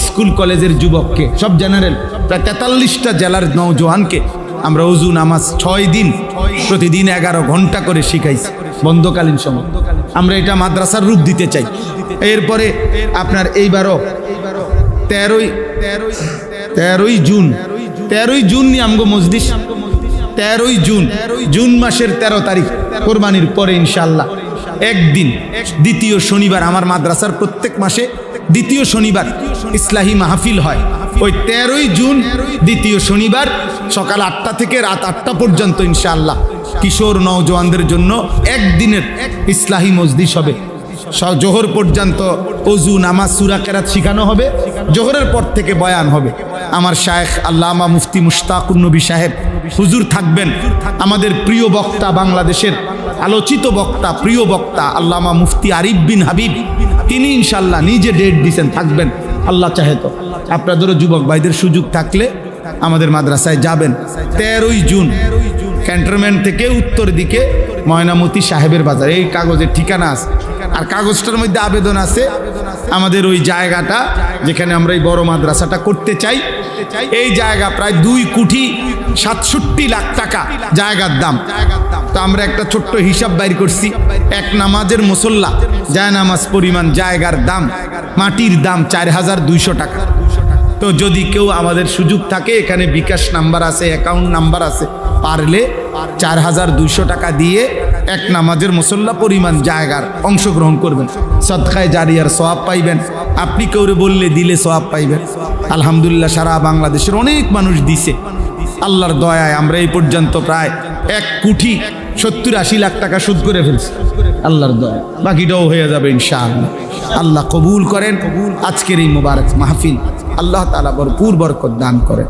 স্কুল কলেজের যুবককে, সব জেনারেল, প্রায় 43টা জেলার নওজোয়ানকে আমরা ওযু, নামাজ 6 দিন প্রতিদিন 11 ঘন্টা করে শিখাইছি বন্ধকালীন সময়। আমরা এটা মাদ্রাসার রূপ দিতে চাই। এরপরে আপনার এইবারও 13ই জুন নিয়ে আমগো মজলিস, 13ই জুন মাসের 13 তারিখ কোরবানির পরে ইনশাআল্লাহ একদিন দ্বিতীয় শনিবার, আমার মাদ্রাসার প্রত্যেক মাসে দ্বিতীয় শনিবার ইসলাহি মাহফিল হয়। ওই 13ই জুন দ্বিতীয় শনিবার সকাল 8টা থেকে রাত 8টা পর্যন্ত ইনশাআল্লাহ কিশোর নওজোয়ানদের জন্য একদিনের ইসলাহি মজলিস হবে। জোহর পর্যন্ত ওযু, নামাজ, সূরা, কেরাত শিখানো হবে। জোহরের পর থেকে বয়ান হবে। আমার শায়েখ আল্লামা মুফতি মুশতাকুন নবী সাহেব হুজুর থাকবেন। আমাদের প্রিয় বক্তা, বাংলাদেশের আলোচিত বক্তা, প্রিয় বক্তা আল্লামা মুফতি আরিফ বিন হাবিব, তিনি ইনশাআল্লাহ নিজে ডেট দিয়েছেন, থাকবেন আল্লাহ চাহে তো। আপনাদেরও যুবক ভাইদের সুযোগ থাকলে আমাদের মাদ্রাসায় যাবেন। 13ই জুন ক্যান্টনমেন্ট থেকে উত্তর দিকে ময়নামতি সাহেবের বাজার, এই কাগজের ঠিকানা আছে। আর কাগজটার মধ্যে আবেদন আছে আমাদের ওই জায়গাটা যেখানে আমরা এই বড় মাদ্রাসাটা করতে চাই, এই জায়গা প্রায় 2,67,00,000 টাকা জায়গার দাম। তো আমরা একটা ছোট্ট হিসাব বাইর করছি, এক নামাজের মুসল্লা যায় নামাজ পরিমাণ জায়গার দাম, মাটির দাম 4,200 টাকা। তো যদি কেউ আমাদের সুযোগ থাকে, এখানে বিকাশ নাম্বার আছে, অ্যাকাউন্ট নাম্বার আছে, পারলে 4,200 টাকা দিয়ে এক নামাজের মুসল্লা পরিমাণ জায়গার অংশগ্রহণ করবেন, সদকায়ে জারিয়ার সওয়াব পাইবেন। আপনি কেউরে বললে দিলে সওয়াব পাইবেন। আলহামদুলিল্লাহ সারা বাংলাদেশের অনেক মানুষ দিছে। আল্লাহর দয়ায় আমরা এই পর্যন্ত প্রায় 1,70,80,00,000 টাকা সুদ করে ফেলছি আল্লাহর দয়ায়। বাকিটাও হয়ে যাবে ইনশাআল্লাহ। আল্লাহ কবুল করেন আজকের এই মুবারক মাহফিল। আল্লাহ তাআলা ভরপুর বরকত দান করেন।